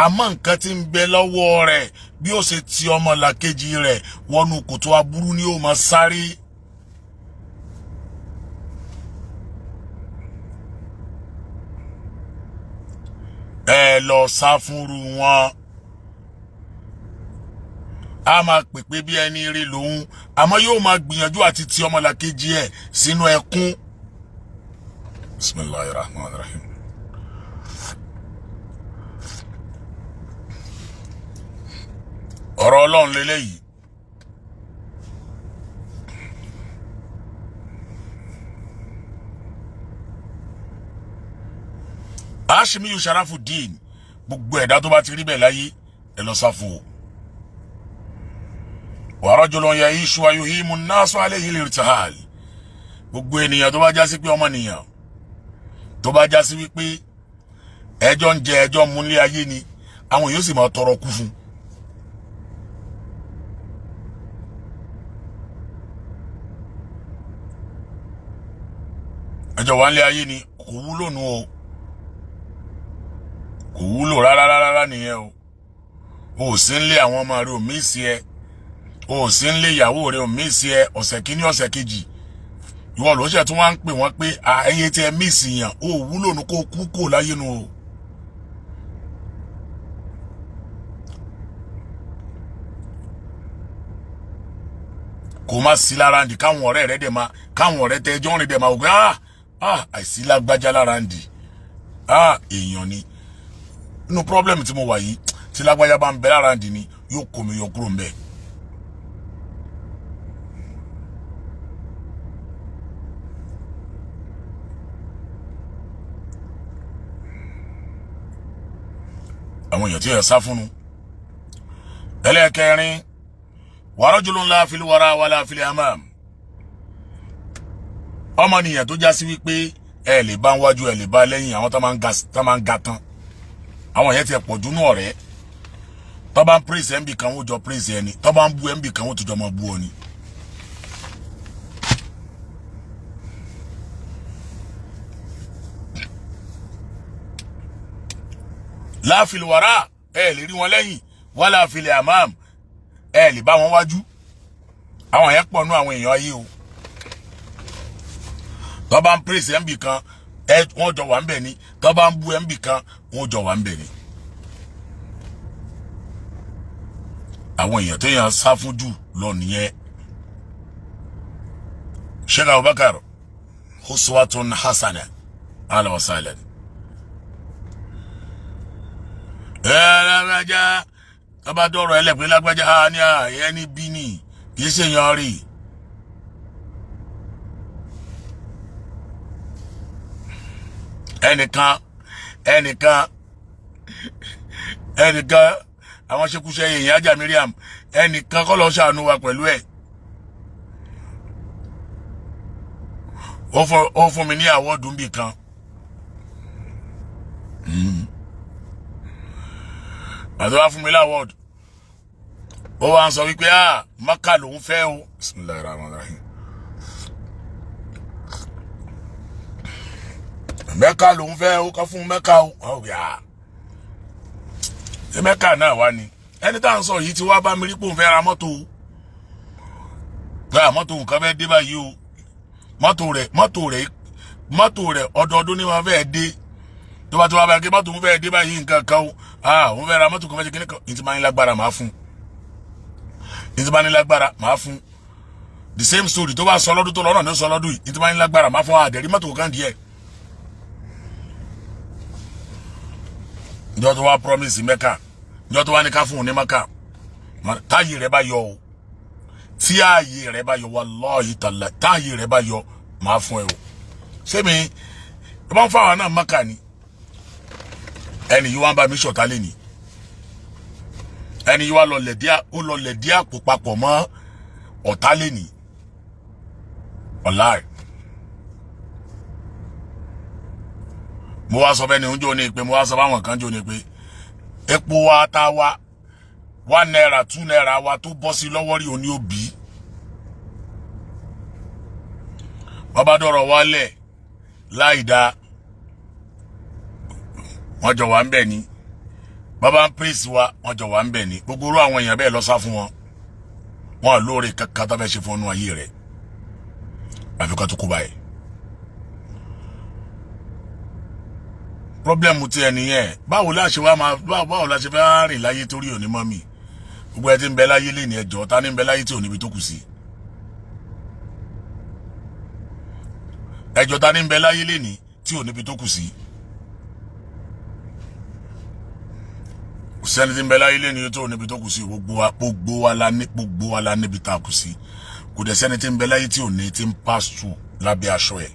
àmọ́ nǹkan tí ń bẹ lọ́wọ́ rẹ̀ bí ó ṣe ti ọmọlàkejì rẹ̀ wọnú kòtò aburú ni ó máa sáré. ẹ lọ sá fúnru wọn. a máa pèpè bí ẹni rí lòun àmọ́ yóò máa gbìyànjú àti ti ọmọlàkejì ẹ̀ sínú ẹkún. Bismillahirrahmanirrahim. ọ̀rọ̀ Ọlọ́run lélẹ́yìí. Ashimiyu Sharafuddin gbogbo ẹ̀dá tó bá ti rí bẹ́ẹ̀ láyé ẹ lọ sá fún o. wa rajulun ya'ishu wa yuhimu an-nasu alayhi al-irtihal. gbogbo ènìyàn tó bá já sí pé ọmọnìyàn tó bá já sí wípé ẹjọ́ ń jẹ ẹjọ́ mú ní ayé ni àwọn yóò sì máa tọrọ kú fún. ẹjọ́ wà nílé ayé ni kò wúlò nù o, kò wúlò rárá nìyẹn o. o sì ń lé àwọn ọmọ rẹ ò mísì ẹ, o sì ń lé ìyàwó rẹ ò mísì ẹ ọ̀sẹ̀ kíní ọ̀sẹ̀ kejì ìwọ ló ṣe tún wá ń pè wọ́n pé ẹyẹ tí ẹ mísì yàn o wúlò nù kó kú kò láyé nu o. kò má sí lára ndì káwọn ọ̀rẹ́ rẹ dẹ̀ máa káwọn ọ̀rẹ́ tẹ ẹjọ́ rìn dẹ̀ máa wò pé àìsí lágbájá lára ndì èèyàn ni inú problem tí mo wà yìí tí lágbájá bá ń bẹ lára ndì ni yóò kó mi yọ kúrò ńbẹ̀. àwọn èèyàn tí ẹ sá fún un. ẹlẹ́ẹ̀kẹrin wa rajulun la fil wara wala fil amam. ọmọnìyàn tó já sí wípé ẹ lè bá wájú ẹ lè bá lẹ́yìn àwọn tó máa ń ga tán. àwọn yẹn ti ẹ̀ pọ̀ jù nú ọ̀rẹ́. tó bá ń praise mb kan wọ́n jọ praise ẹni, tó bá ń bú mb kan wọ́n tó jọ máa bú ọ ni. la fil wara ẹ lè rí wọn lẹ́yìn wala fil amam ẹ lè bá wọn wájú. àwọn yẹn pọ̀ nú àwọn èèyàn ayé o. tó bá ń praise mb kan wọ́n jọ wà ń bẹ̀ ni, tó bá ń bú mb kan wọ́n jọ wà ń bẹ̀ ni. àwọn èèyàn tó yàn sá fún jù lọ nìyẹn. Sheikh Abubakar uswatun hasana ala wa sahlan. lágbájá tó bá dọ̀rọ̀ ẹlẹ́pẹ́ lágbájá ní ẹni bí ní kìí ṣe yan rí. ẹnìkan àwọn ṣekúṣẹ́ èèyàn ajá Miriam ẹnìkan kọ́ lọ ṣàánú wa pẹ̀lú ẹ̀. ó fún mi ní àwọ́dù níbì kan. àti wá fún mi láwọ́dù ó wá ń sọ wípé Mákà lòun fẹ́ o. Bismillahirrahmanirrahim. Mẹ́kà lòun fẹ́ o, ká fún Mẹ́kà o. ṣé Mẹ́kà náà wá ni ẹni tá à ń sọ yìí ti wá bá mi rí pò ń fẹ́ ra mọ́tò o. pé mọ́tò nǹkan fẹ́ dé báyìí o. mọ́tò rẹ̀ ọdọọdún ní wọn fẹ́ dé. tó bá tó wá bá gé mọ́tò ń fẹ́ dé báyìí nǹkan kan o. òun fẹ́ ra mọ́tò kan fẹ́ ṣe kíní kan ìtì máa ń lágbára máa fún. The same story tó bá sọ lọ́dún tó lọ́nà ní sọ lọ́dún yìí ìtì máa ń lágbára máa fún àdẹ̀rí mọ́tò kan díẹ̀. ìjọ tó wá promise Mẹ́kà ìjọ tó wá ní ká fún un ní Mẹ́kà táyé rẹ̀ bá yọ o, tí ààyè rẹ̀ bá yọ wallahi ta'ala táyé rẹ̀ bá yọ máa fún ẹ o. ṣé mi ẹ bá ń fáwọn náà Mẹ́kà ni ẹni yìí wá ń bá mi ṣọ̀tá lé ní ẹni yìí wá lọ lẹ̀dí àpò papọ̀ mọ́ ọ̀tá lé ní ọ̀la ẹ̀. mo wá sọ bẹ́ẹ̀ ni oúnjẹ òní pé mo wá sọ báwọn kan jò ní pé epo wa tá wa $1 $2 wa tó bọ́ sí lọ́wọ́ rí òní òbí. bàbá dọ̀rọ̀ wálẹ̀ láìda wọ́n jọ wà ń bẹ̀ ni bàbá ń praise wa wọ́n jọ wà ń bẹ̀ ní gbogbo orú àwọn èèyàn bẹ́ẹ̀ lọ sá fún wọn wọn lóore kankan tó fẹ́ ṣe fún ọnú ayé rẹ̀ àfikọ́ tó kú báyìí. problem ti ẹni yẹn báwo la ṣe wá máa báwo la ṣe fẹ́ rìn láyé torí òní mọ́ mi gbogbo ẹ ti ń bẹ láyé lé ní ẹjọ́ ta ní ń bẹ láyé tí ò níbi tó kù sí ẹjọ́ ta ní ń bẹ láyé lé ní tí ò níbi tó kù sí sẹ́ni tí ń bẹ láyé lé ní tí ò níbi tó kù sí gbogbo wa la níbi tá a kù sí kò dẹ̀ sẹ́ni tí ń bẹ láyé tí ò ní tí ń pass through lábẹ́ aṣọ ẹ̀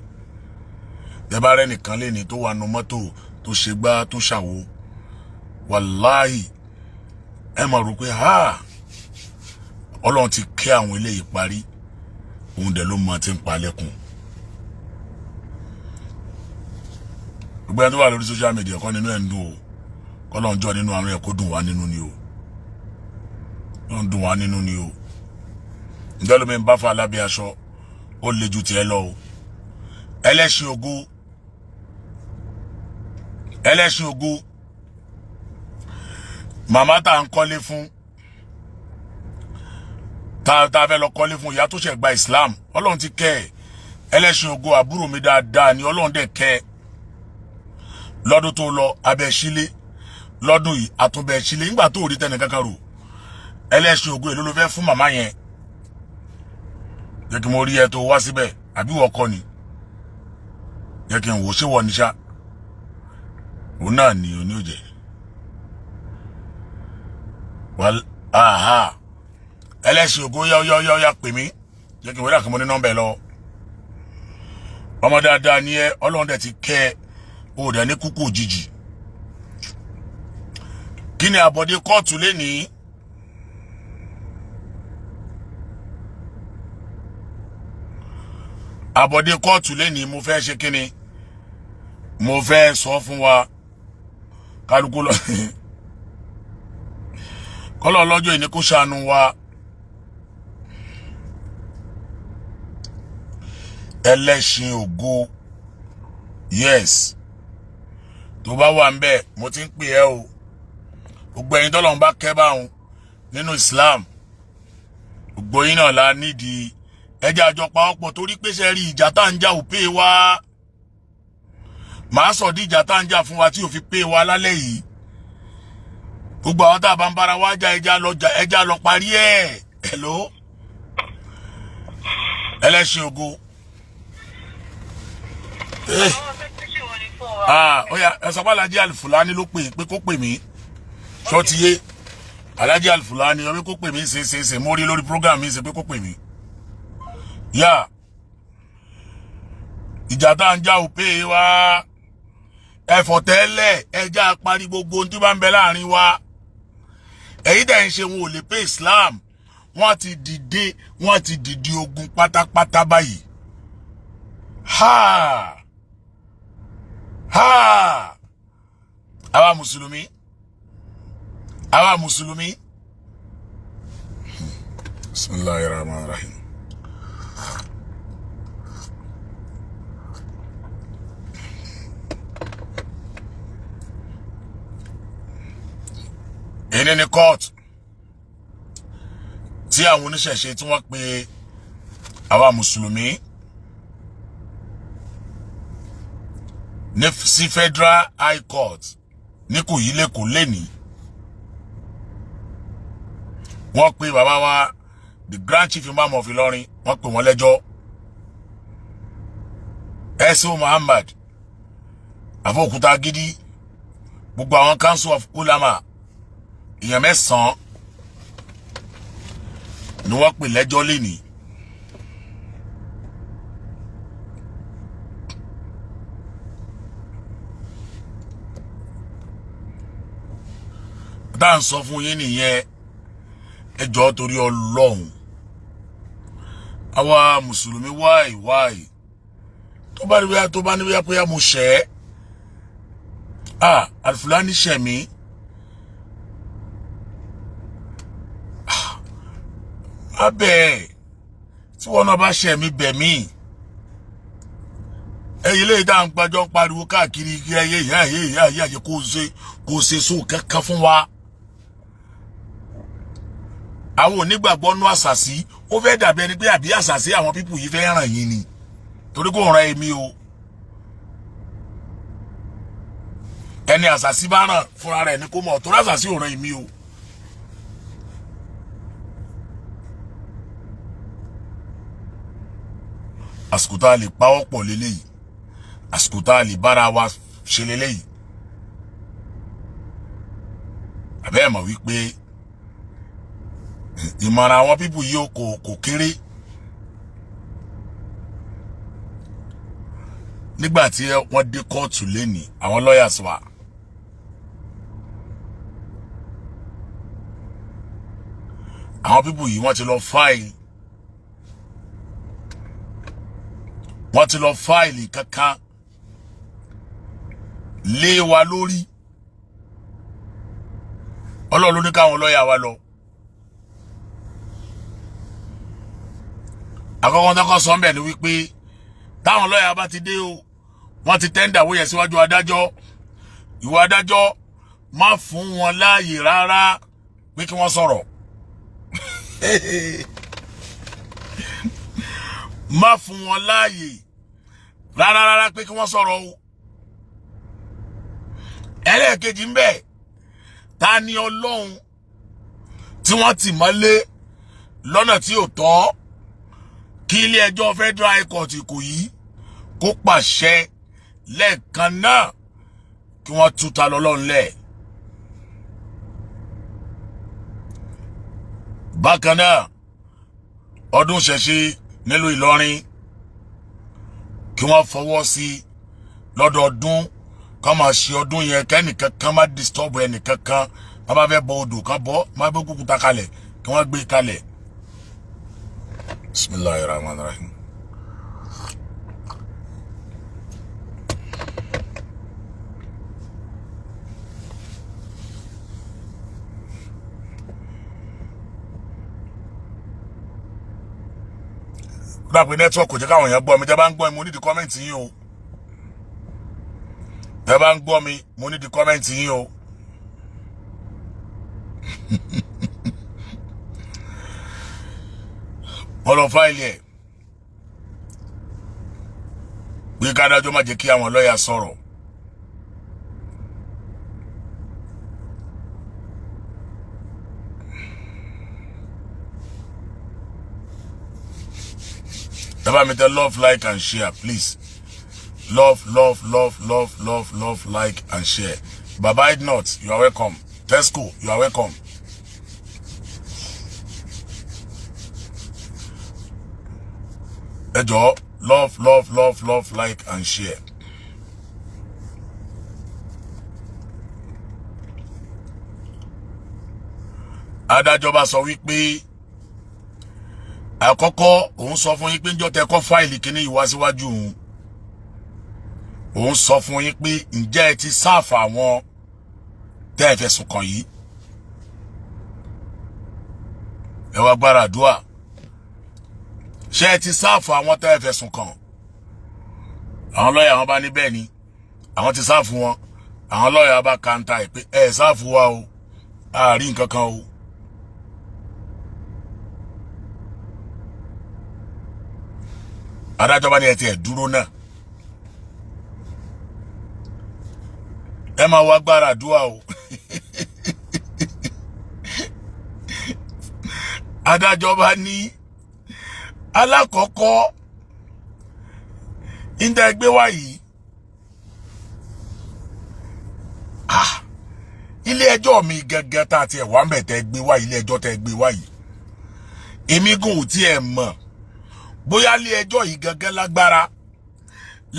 ẹ bá rẹ́ nìkan lé ní tó wà nù mọ́tò tó ṣe gbá tó ṣàwó wàláhì ẹ máa rò pé Ọlọ́run ti kẹ́ àwọn eléyìí parí òun dẹ̀ ló mọ tí ń pa lẹ́kùn. gbogbo ẹni tó wà lórí social media kọ́ nínú ẹ̀ ń dùn o kọ́lọ́n jọ nínú àrùn ẹ̀ kó dùn wá nínú ni o lọ́n dùn wá nínú ni o ǹjẹ́ lómi ń bá fa lábẹ́ aṣọ ó le ju tiẹ̀ lọ o ẹlẹ́ṣin ògo màmá tá ń kọ́lé fún tá fẹ́ lọ kọ́lé fún ìyá tó ṣẹ̀ gba Islam Ọlọ́run ti kẹ́ ẹ̀ ẹlẹ́ṣin ògo àbúrò mi dáadáa ni Ọlọ́run dẹ̀ kẹ́ ẹ̀ lọ́dún tó lọ abẹ́ sílé lọ́dún yìí àtúnbẹ̀ sílé nígbà tó rí tẹ́nì kankan rò ẹlẹ́ṣin ògo èló ló fẹ́ fún màmá yẹn jẹ́ kí mo rí ẹ tó wá síbẹ̀ àbí wọ́n kọ́ ni jẹ́ kí n wò ṣé wọ́n ní ṣá òun náà ni òní ò jẹ́ ẹlẹ́ṣin ògo yá pè mí jẹ́ kí n wẹ́rẹ́ àkànmọ́ ní nọ́mbà ẹ lọ ọmọ dáadáa ni ẹ Ọlọ́run dẹ̀ ti kẹ́ ẹ ó dẹ̀ ní kúkú òjijì kí ni àbọ̀dé kóòtù lénìí àbọ̀dé kóòtù lénìí mo fẹ́ ṣe kíni mo fẹ́ sọ fún wa kálukú lọ kọ́lọ̀ lọ́jọ́ ìní kó ṣàánú wa ẹlẹ́ṣin ògo yes tó bá wà ń bẹ̀ mo ti ń pè ẹ́ o gbogbo ẹ̀yin tọ́lọ́run bá kẹ́ báhùn nínú Islam gbogbo yín náà la nídìí ẹjẹ́ àjọ pawọ́pọ̀ torí pé ṣe rí ìjà tá ń jà ò pé wa màá sọ di ìjà tá ń jà fún wa tí ò fi pé wa lálẹ́ yìí gbogbo àwọn tá a bá ń bára wá jà ẹjá lọ parí ẹ̀ hello ẹlẹ́ṣin ògo ó yá ẹ sọ pé Alhaji Al-Fulani ló pè kó pè mí ṣó ti yé Alhaji Al-Fulani ó pé kó pè mí ṣe mo rí lórí program mi ṣe pé kó pè mí yá ìjà tá ń jà ò pé wa ẹ̀fọ́ tẹ́lẹ̀ ẹjá parí gbogbo ohun tí bá ń bẹ láàrin wa èyí dẹ̀ ń ṣe wọn ò lè pé Islam wọ́n ti dìde ogun pátápátá báyìí àwa mùsùlùmí bismillahirrahmanirrahim ẹni ní court tí àwọn oníṣẹ̀ṣe tí wọ́n pe àwa mùsùlùmí ní sí Federal High Court ní Ìkòyí lẹ́kọ̀ọ́ lẹ́ni wọ́n pe bàbá wa the Grand Chief Imam of Ìlọrin wọ́n pe wọ́n lẹ́jọ́ S.O. Muhammad Afọ́òkúta Gidi gbogbo àwọn Council of Ulama èèyàn 9 ni wọ́n pè lẹ́jọ́ lẹ́ni tá ń sọ fún yín nìyẹn ẹ jọ̀ọ́ torí Ọlọ́run àwa mùsùlùmí wáì tó bá ní wíyá pé mo ṣẹ̀ Al-Fulani ṣẹ̀ mí abẹ́ tí wọ́n náà bá ṣẹ̀ mí bẹ̀ mí ilé ìdá ń gbàjọ pariwo káàkiri ẹyẹ kò ṣe so kankan fún wa. Àwọn onígbàgbọ́ nú àṣàsí ó fẹ́ dàbí ẹni pé àbí àṣàsí àwọn pípù yìí fẹ́ ràn yín ni torí kò ràn èmi o. Ẹni àṣàsí bá ràn fúnra rẹ̀ ní kó mọ̀ torí àṣàsí ò ràn èmi o. Àsìkò tá a lè pawọ́ pọ̀ lélẹ́yìí, àsìkò tá a lè bára wa ṣe lélẹ́yìí. Àbẹ́ ẹ̀ mọ̀ wípé ìmọ̀ràn àwọn pípù yìí kò kéré. Nígbà tí wọ́n dé kóòtù lénìí àwọn lawyers wa, àwọn pípù yìí wọ́n ti lọ fáìlì kankan lé wa lórí. Ọlọ́run ló ní káwọn lọ́yà wa lọ. Àkọ́kọ́ tó kọ́ sọ ńbẹ̀ ni wípé táwọn lọ́yà bá ti dé o, wọ́n ti tẹ́ndà wóyẹ̀ síwájú adájọ́. Ìwọ adájọ́ má fún wọn láàyè rárá pé kí wọ́n sọ̀rọ̀. Má fún wọn láàyè rárá pé kí wọ́n sọ̀rọ̀ o. Ẹlẹ́ẹ̀kejì ń bẹ, Tani Olohun tí wọ́n tì mọ́lé lọ́nà tí ò tọ́, kí ilé ẹjọ́ Federal High Court Ìkòyí kó pàṣẹ lẹ́ẹ̀kan náà kí wọ́n tú Tani Olohun lẹ̀. Bákan náà, ọdún ṣẹ̀ṣe nílùú Ìlọrin kí wọ́n fọwọ́ sí lọ́dọọdún ká máa ṣe ọdún yẹn kẹ́nìkan kan má disturb ẹnìkan kan. Wọ́n bá fẹ́ bọ odò kan bọ́, má gbé kúkúta kalẹ̀ kí wọ́n gbé kalẹ̀. Bismillahirrahmanirrahim. Kódà pé network kò jẹ́ káwọn èèyàn gbọ́ mi. Tẹ́ bá ń gbọ́ mi mo ní di comment yín o. Tẹ́ bá ń gbọ́ mi mo ní di comment yín o. Wọ́n lọ fáìlì ẹ̀ pé kádájọ́ má jẹ́ kí àwọn lọ́yà sọ̀rọ̀. Tẹ́ bá mi tẹ love, like and share please. Love, like and share. Baba Idnot, you are welcome. Tesco, you are welcome. Ejo, love, like and share. Adájọ́ bá sọ wípé àkọ́kọ́ òun sọ fún yín pé ńjọ́ tẹ́ kọ fáìlì kíní ìwá síwájú òun. Òun sọ fún yín pé ǹjẹ́ ẹ ti sáàfù àwọn tẹ́ ẹ fẹ̀sùn kàn yìí. Ẹ wá gbára àdúrà. Ṣé ẹ ti sáàfù àwọn tẹ́ ẹ fẹ̀sùn kàn? Àwọn lọ́yà wọn bá ní bẹ́ẹ̀ ni àwọn ti sáàfù wọn. Àwọn lọ́yà bá kàńtà ẹ̀ pé ẹ sáàfù wa o, a rí nǹkan kan o. Adájọ́ bá ní ẹ ti ẹ̀ dúró náà. Ẹ máa wá gbára àdúrà o. Adájọ́ bá ní alákọ̀ọ́kọ́ ìdá ẹgbẹ́ wá yìí. Ilé ẹjọ́ mi gẹ́gẹ́ tá ti ẹ̀ wá mẹ́tẹ́ gbé wá ilé ẹjọ́ tẹ́ gbé wá yìí. Èmi gùn ò tí ẹ mọ̀ bóyá ilé ẹjọ́ yìí gẹ́gẹ́ lágbára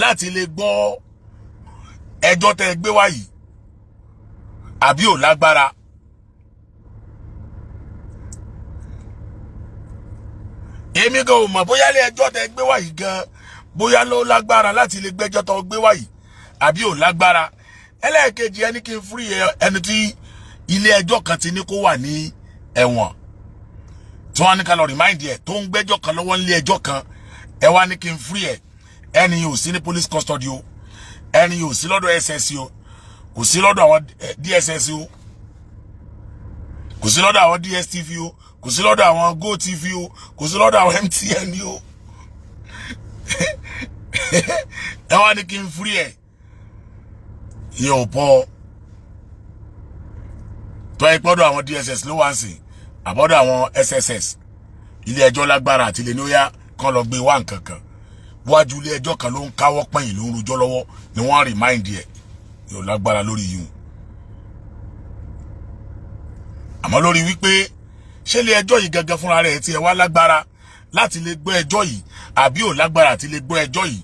láti lè gbọ́ ẹjọ́ tẹ́ gbé wá yìí àbí ò lágbára. Èmi gan ò mọ̀ bóyá ilé ẹjọ́ tẹ́ gbé wá yìí gan bóyá ló lágbára láti lè gbẹ́jọ́ tó gbé wá yìí àbí ò lágbára. Ẹlẹ́ẹ̀kejì ẹni kí n free ẹni tí ilé ẹjọ́ kan ti ní kó wà ní ẹ̀wọ̀n tí wọ́n ní ká lọ remind ẹ̀ tó ń gbẹ́jọ́ kan lọ́wọ́ nílé ẹjọ́ kan ẹ wá ní kí n free ẹ̀ ẹni ò sí ní police custody o, ẹni ò sí lọ́dọ̀ SSC o, kò sí lọ́dọ̀ àwọn DSS o, kò sí lọ́dọ̀ àwọn DSTV o, kò sí lọ́dọ̀ àwọn GoTV o, kò sí lọ́dọ̀ àwọn MTN o. ẹ wá ní kí n free ẹ ìyẹn ò pọ̀ tó ẹ gbọ́dọ̀ àwọn DSS ló wá ń sìn àbọ́dọ̀ àwọn SSS ilé ẹjọ́ lágbára àti ilé níyà kan lọ gbé wá nǹkan kan wájú ilé ẹjọ́ kan ló ń káwọ́ pẹ̀yìn ló ń rojọ́ lọ́wọ́ ni wọ́n remind ẹ̀ yóò lágbára lórí yìí. àmọ́ lórí wípé ṣé ilé ẹjọ́ yìí gangan fúnra rẹ̀ tí ẹ wá lágbára láti lè gbọ́ ẹjọ́ yìí àbí ò lágbára àti lè gbọ́ ẹjọ́ yìí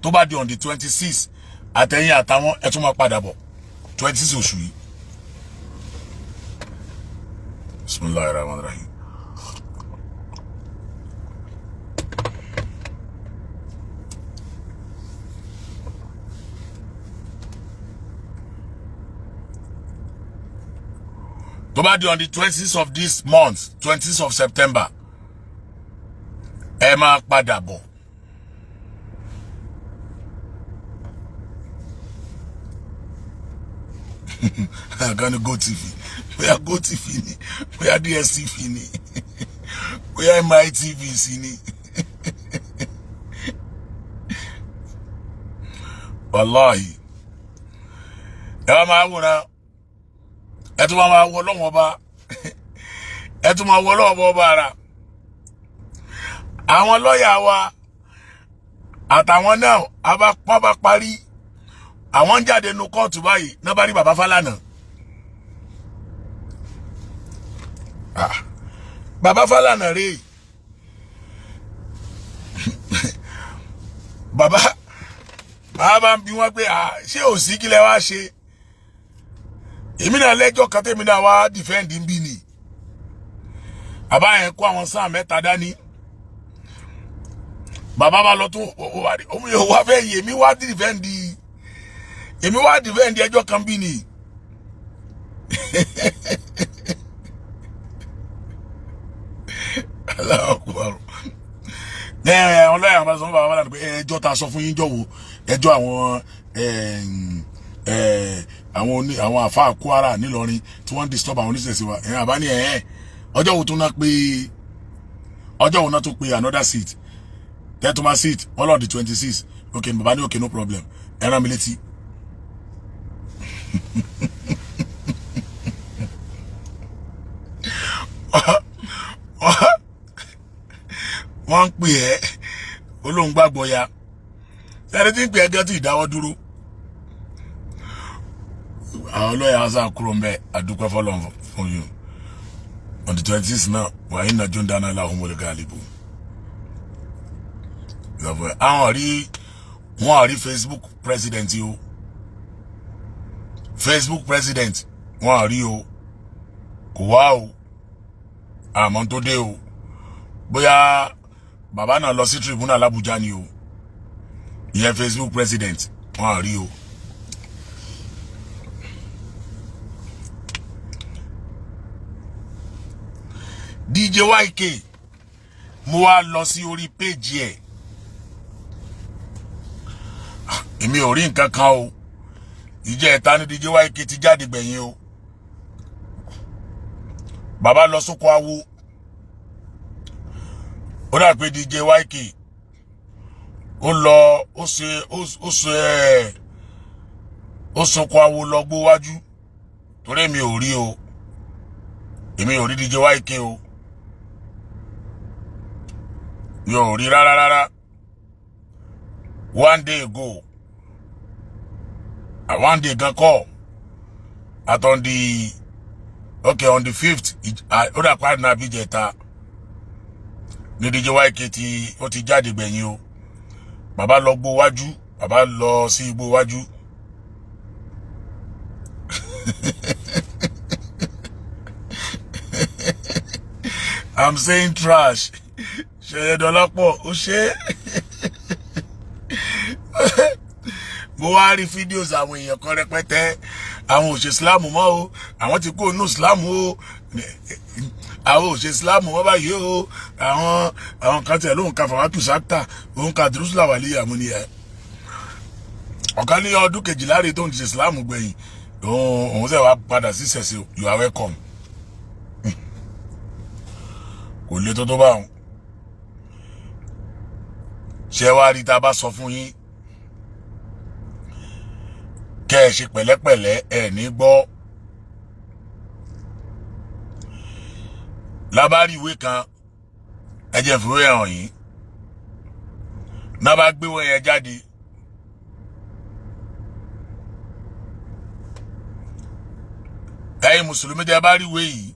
tó bá di on the 26 àtẹ̀yìn àtàwọn ẹ tún máa padà bọ̀ 26 oṣù yìí. Bismillahirrahmanirrahim. tó bá di on the 26th of this month 26th of September ẹ máa padà bọ̀. Gani GoTV, bóyá GoTV ni, bóyá DSTV ni, bóyá MITV sí ni. Wallahi ẹ wá máa wòran ẹ tún máa wọ lọ́wọ́ ọba ẹ tún máa wọ lọ́wọ́ ọba ara àwọn lọ́yà wa àtàwọn náà wọ́n bá parí àwọn ń jáde nínú kóòtù báyìí náà bá rí bàbá Fálànà. Bàbá Fálànà rèé bàbá bá ń bi wọ́n pé ṣé ò sí kílẹ̀ wá ṣe èmi náà lẹ́jọ́ kan tèmi náà wá dìfẹ́ǹdì ń bí ni bàbá yẹn kó àwọn sáà mẹ́ta dání bàbá bá lọ tún wá fẹ́ yìí èmi wá dìfẹ́ǹdì ẹjọ́ kan bí ni. ọlọ́yà máa sọ fún bàbá Fálànà pé ẹjọ́ ta sọ fún yín jọ̀wọ́ ẹjọ́ àwọn àfáà Kwara nílọrin tí wọ́n disturb àwọn oníṣẹ̀ṣẹ̀ wa àbá ní ọjọ́ wo tó ná pé ọjọ́ wo náà tó pé another seat tẹ́tùmá seat all of the 26 okay bàbá ní okay no problem ẹran mi létí. wọ́n ń pè ẹ́ olóhùn gbàgbọ́ ya ẹni tí ń pè ẹ́ gẹ́tù ìdáwọ́ dúró àwọn lọ́yà ọ̀sán kúrò mbẹ́ àdúpẹ́ fọlọ́n fún yìí on the 26 náà wà ní nàjọ́ dáná láhùn mọ́lẹ̀ gáàlìbù wọ́n rí Facebook president o Facebook president wọ́n rí o kò wá o àmọ́ tó dé o bóyá bàbá náà lọ sí tribunal l'Abuja ni o ìyẹn Facebook president wọ́n rí o. DJ YK mo wá lọ sí orí péjì ẹ̀ èmi ò rí nǹkan kan o ìjẹ́ ẹ̀ta ní DJ YK ti jáde gbẹ̀yìn o bàbá lọ sóko awo ó dà pé DJ YK ó lọ ó sóko awo lọ gbó wájú torí èmi ò rí o èmi ò rí DJ YK o mi ò rí rárá one day ago one day gan call at on the 5th ó dà pàdé náà bíjẹta ní DJ YK tí ó ti jáde gbẹ̀yìn o bàbá lọ gbó wájú bàbá lọ sí igbó wájú. I'm saying trash. Ṣe Dọlápọ̀ ó ṣe. Mo wá rí fídíòs àwọn èèyàn kan rẹpẹtẹ àwọn ò ṣe Islam mọ́ o àwọn ti kó nù Islam o àwọn ò ṣe Islam mọ́ báyìí o àwọn kan tẹ̀ lóhùn ka fàwátù sáktà òun ka dùrúsùlà wà líyà mú ni ẹ. ọ̀kan ní ọdún kejìlá rẹ̀ tó ń ṣe Islam gbẹ̀yìn òun ṣe wá padà sí ṣẹ̀ṣẹ̀ you are welcome. Kò lè tó bá wọn. Ṣé wá rí tá bá sọ fún yín kẹ́ ẹ ṣe pẹ̀lẹ́pẹ̀lẹ́ ẹ ní gbọ́. Lábárí ìwé kan ẹ jẹ́ fìwé hàn yín. Náà bá gbé ìwé yẹn jáde. Ẹ̀yin mùsùlùmí tẹ́ bá rí ìwé yìí,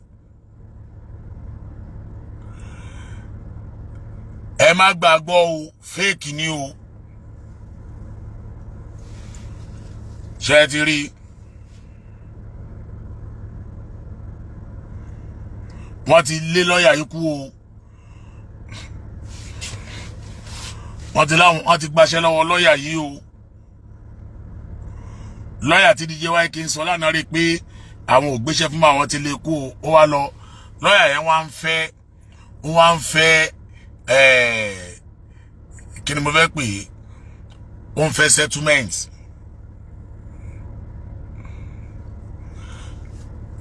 ẹ má gbàgbọ́ o, fake ni o. Ṣé ti rí? Wọ́n ti lé lọ́yà yìí kú o. Wọ́n ti gbaṣẹ́ lọ́wọ́ lọ́yà yìí o. Lọ́yà tí DJ YK ń sọ lánàá rí pé àwọn ò gbéṣẹ́ fún àwọn tí lè kú o. Ó wá lọ. Lọ́yà yẹn wá ń fẹ́ kí ni mo fẹ́ pè é? Ó ń fẹ́ settlement.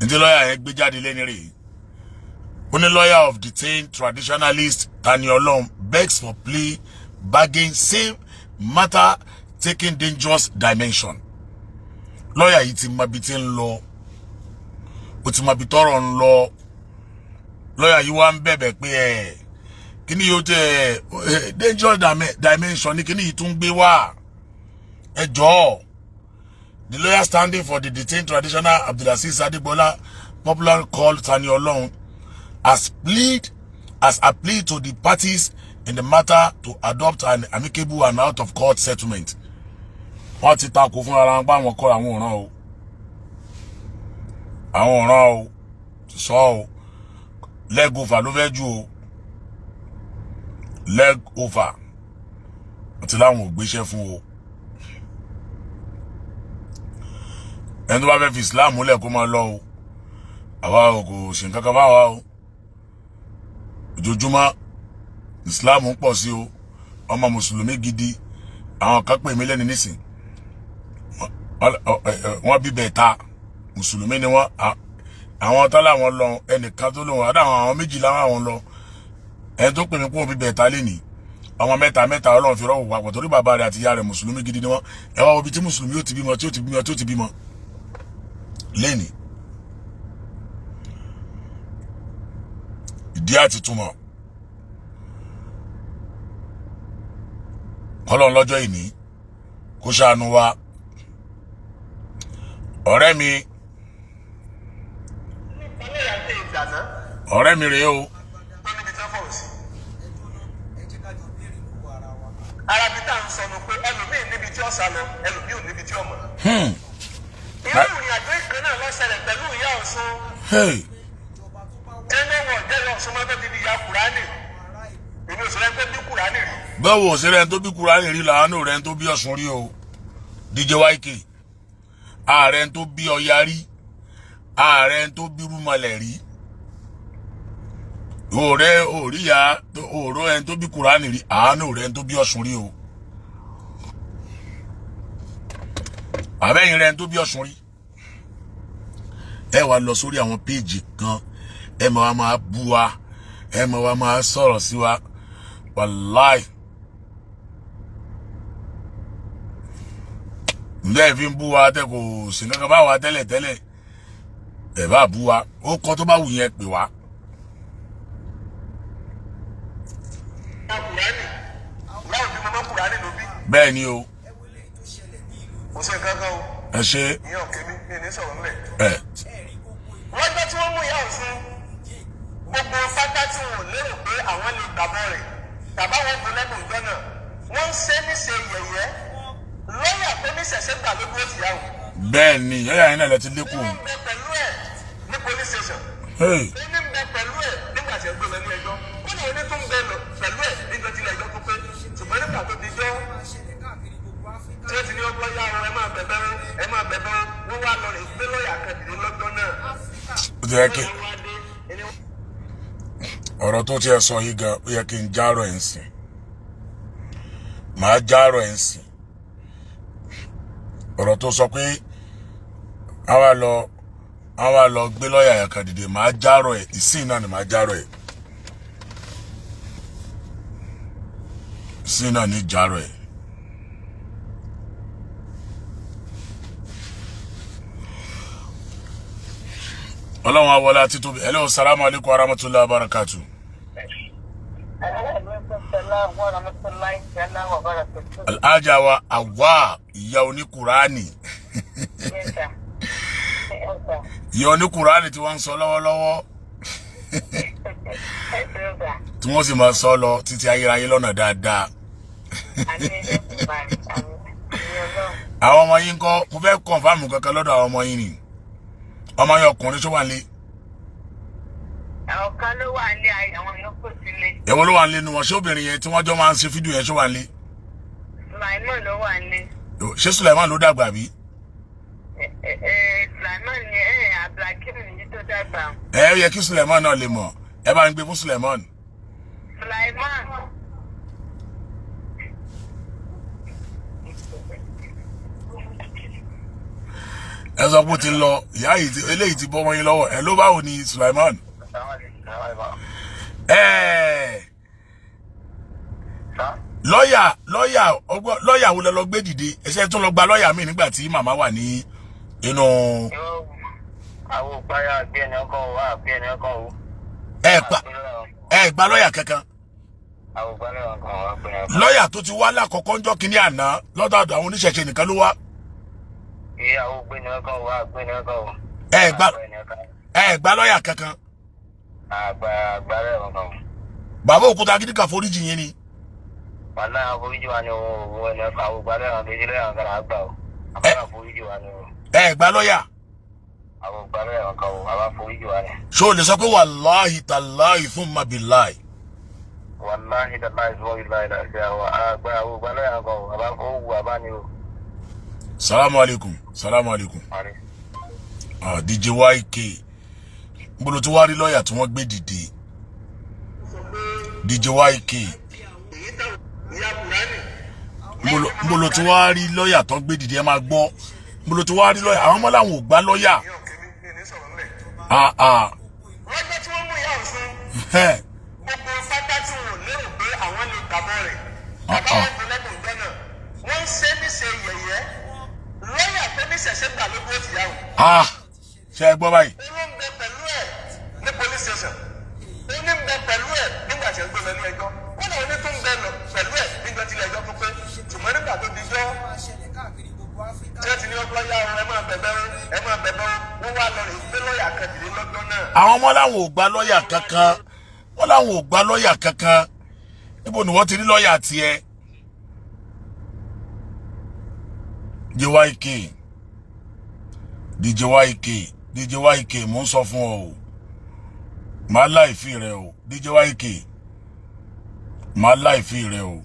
Ǹjẹ́ lọ́yà yẹn gbé jáde lẹ́ni rèé. Only lawyer of detained traditionalist Tani Olohun begs for plea, bargain, same matter taking dangerous dimension. Lawyer yìí ti mọ bí tí ń lọ. Ó ti mọ bí tọ́rọ̀ ń lọ. Lawyer yìí wá ń bẹ̀bẹ̀ pé kíni yóò tẹ dangerous dimension ní kíni yìí tún gbé wá. Ẹ jọ̀ọ́. The lawyer standing for the detained traditional Abdulaziz Adegbola, popularly called Tani Olohun, has appealed to the parties in the matter to adopt an amicable and out-of-court settlement. Wọ́n ti takò fún ara wọn pa àwọn kọ́ àwọn ọ̀ràn o. Àwọn ọ̀ràn o. Sọ o. Leg over ló fẹ́ jù o. Leg over. Wọ́n ti láwọn ò gbéṣẹ́ fún o. Ẹni tó bá fẹ́ fi Islam múlẹ̀ kó máa lọ o. Àwa ò kò ṣe nǹkan kan bá wa o. Ojoojúmọ́ Islam ń pọ̀ sí o. Ọmọ mùsùlùmí gidi àwọn kan pè mí lẹ́ni nísìn. Wọ́n bí bẹ̀ta mùsùlùmí ni wọ́n. Àwọn tó láwọn lọ ẹnìkan tó lóun àwọn méjì láwọn lọ. Ẹni tó pè mí kó bí bẹ̀ta lénìí. Ọmọ mẹ́ta Ọlọ́run fi rọ́wọ́ papọ̀ torí bàbá rẹ̀ àti ìyá rẹ̀ mùsùlùmí gidi ni wọ́n. Ẹ wá obi tí mùsùlùmí yóò ti bímọ tí ó ti bímọ lénìí. Ìdí àti túmọ̀. Ọlọ́run lọ́jọ́ ìní kó ṣàánú wa. Ọ̀rẹ́ mi rèé o. Arabi tá ń sọnù pé ẹlòmíì níbi tí ó sá lọ, ẹlòmíì ò níbi tí ó mọ̀. Irú ìrìn àjò ìkan náà ló ṣẹlẹ̀ pẹ̀lú ìyá Ọ̀ṣun. Ẹni wọ̀ jẹ́ Ọ̀ṣun máa bẹ́ẹ̀ bí ìyá Kùránì. Èmi òṣèré ń tó bí Kùránì rí. Báwo òṣèré ń tó bí Kùránì rí làánú rẹ̀ ń tó bí Ọ̀ṣun rí o. DJ YK. Ààrẹ ń tó bí Ọya rí. Ààrẹ ń tó bí Rúmọlẹ̀ rí. Òríyá òró ẹni tó bí Kùránì rí. Àánú rẹ̀ ń tó bí Ọ̀ṣun rí o. Àbẹ́yìn rẹ̀ ń tó bí Ọ̀ṣun rí. Ẹ wá lọ sórí àwọn péèjì kan. Ẹ máa bú wa. Ẹ máa sọ̀rọ̀ sí wa. Wàláì. Ǹjẹ́ fi ń bú wa tẹ́ kò sí nǹkan bá wa tẹ́lẹ̀. Ẹ bá bú wa. Ó kọ́ tó bá wù yẹn pè wá. Bẹ́ẹ̀ ni o. Ẹ ṣe. Wọ́n gbé tí wọ́n mú ìyá Ọ̀ṣun gbogbo fátá tí wọn ò lérò pé àwọn lè gbàbọ̀ rẹ̀ tàbá wọn bu lẹ́nu ìjọ náà wọ́n ń ṣe níṣe yẹ̀yẹ́ lọ́yà tó ní ṣẹ̀ṣẹ̀ gbà ló dúró tìyàwó. Bẹ́ẹ̀ ni yẹ́yà yín náà lẹ ti lékún. Ó ń bẹ pẹ̀lú ẹ̀ ní police station. Ó ní bẹ pẹ̀lú ẹ̀ nígbà tí ẹ gbé lọ ní ẹjọ́. Ó ní oní tó ń bẹ pẹ̀lú ẹ̀ nígbà tí ilé ẹjọ́ tó pé ṣùgbọ́n nígbà tó di jọ́ tí ó ti ní ọgbọ́n yá ẹ máa bẹ̀bẹ̀ wọ́n wá lọ rè gbé lọ́yà kẹ́dìdé lọ́jọ́ náà. Ó ti yẹ kí ọ̀rọ̀ tó ti ẹ sọ yìí gan ó yẹ kí n járọ̀ ẹ̀ ń sìn. Màá járọ̀ ẹ̀ ń sìn. ọ̀rọ̀ tó sọ pé àwa lọ gbé lọ́ọ̀yà yẹn kan dìde máa járọ̀ ẹ̀ ìsìn náà ni máa járọ̀ ẹ̀ ìsìn náà ni járọ̀ ẹ̀. ọlọ́run awọlá títóbi. hello, salamu alaikum wa rahmatullahi wa barakatuh. Alhaja wa Awa ìyá oníkùránì ìyá oníkùránì tí wọ́n ń sọ lọ́wọ́lọ́wọ́ tí wọ́n sì máa sọ lọ títí ayérayé lọ́nà dáadáa. àwọn ọmọ yín kọ́ mo fẹ́ kọ̀nfàmù kankan lọ́dọ̀ àwọn ọmọ yín ni ọmọ yín ọkùnrin tó wà nílé. àwọn kan ló wà nílé àwọn yòókù sílé. èwo ló wà nílé nu wọn ṣé obìnrin yẹn tí wọ́n jọ máa ń ṣe fídíò yẹn ṣó wà nílé. Sulaiman ló wà nílé. ṣé Sulaiman ló dàgbà bí. Sulaiman ni Abdulhakeem nìyí tó dàgbà. ẹ yẹ kí Sulaiman náà lè mọ̀ ẹ bá ń gbé fún Sulaiman. Sulaiman. ẹ sọ pé ó ti lọ ìyá yìí eléyìí ti bọ́ wọ́n yín lọ́wọ́ ẹ ló báwo ni Sulaiman. lọ́ọ̀yà wo lẹ lọ gbé dìde ẹsẹ̀ tún lọ gba lọ́ọ̀yà mi nígbà tí màmá wà ní inú. àwọn òpáyà bí ẹni ọkọ wà bí ẹni ọkọ wò. ẹ gba lọ́ọ̀yà kankan. àwọn òpáyà ọkọ wà bí ẹni ọkọ. lọ́ọ̀yà tó ti wá lákọ̀ọ́kọ́ ńjọ́ kínní àná lọ́dọ̀ àwọn oníṣẹ̀ṣe nìkan ló wá. ìyàwó gbéni ọkọ wà gbéni ọkọ wò. ẹ gba lọ́ọ̀yà kankan. àgbàrẹ ọkọ. bàbá òkúta gidi kan foríjì yín ni. wàlá àforíjì wa ni owó ẹni ọkọ àwọn ògbàrẹ ọkọ kéjìlẹ ọkọ àgbà o. àbá àforíjì wa ni o. ẹ gba lọ́ọ̀yà. àwọn ògbàrẹ ọkọ àbá àforíjì wa ni. ṣé o lè sọ pé wàláhì tàláhì thumma billahi. wàláhì tàláhì thumma billahi láti àwọn àgbà àwọn ògbàrẹ ọkọ àbá owó àbá ni o. Salamu alaikum. Salamu alaikum. DJ YK. Mbolo tí wá rí lọ́ọ̀yà tí wọ́n gbé dìde. DJ YK. Mbolo tí wá rí lọ́ọ̀yà tó gbé dìde ẹ máa gbọ́. Mbolo tí wá rí lọ́ọ̀yà àwọn ọmọ làwọn ò gbà lọ́ọ̀yà. lọ́jọ́ tí wọ́n mú ìyá ọ̀sùn gbogbo pátá tí wọn ò lérò pé àwọn lè gbàgbọ́ rẹ̀ bàbá wọn kò lẹ́kùn gbọ́nà wọ́n ń ṣe níṣe yẹ̀yẹ́ lọ́yà tó ní ṣẹ̀ṣẹ̀ gbà ló bó ti yà wò. ṣe é gbọ́ báyìí. ó ń bẹ pẹ̀lú ẹ̀ ní police station ó ní bẹ pẹ̀lú ẹ̀ nígbà tí ó gbé lọ ní ẹjọ́ ó náà ní tó ń bẹ lọ pẹ̀lú ẹ̀ nígbà tí ilé ẹjọ́ tó pé ṣùgbọ́n nígbà tó dijọ́ tí wọ́n ti ní ọgbọ́n yá ẹ máa bẹ̀bẹ̀ wọ́n wá lọ rè pé lọ́yà kan dìde lọ́gbọ́n náà. àwọn ọmọ làwọn ò gba lọ́ọ̀yà kankan wọ́n làwọn ò gba lọ́ọ̀yà kankan níbo ni wọ́n ti rí lọ́ọ̀yà tiẹ̀. DJ YK mo ń sọ fún ọ o máa láìfí rẹ o DJ YK máa láìfí rẹ o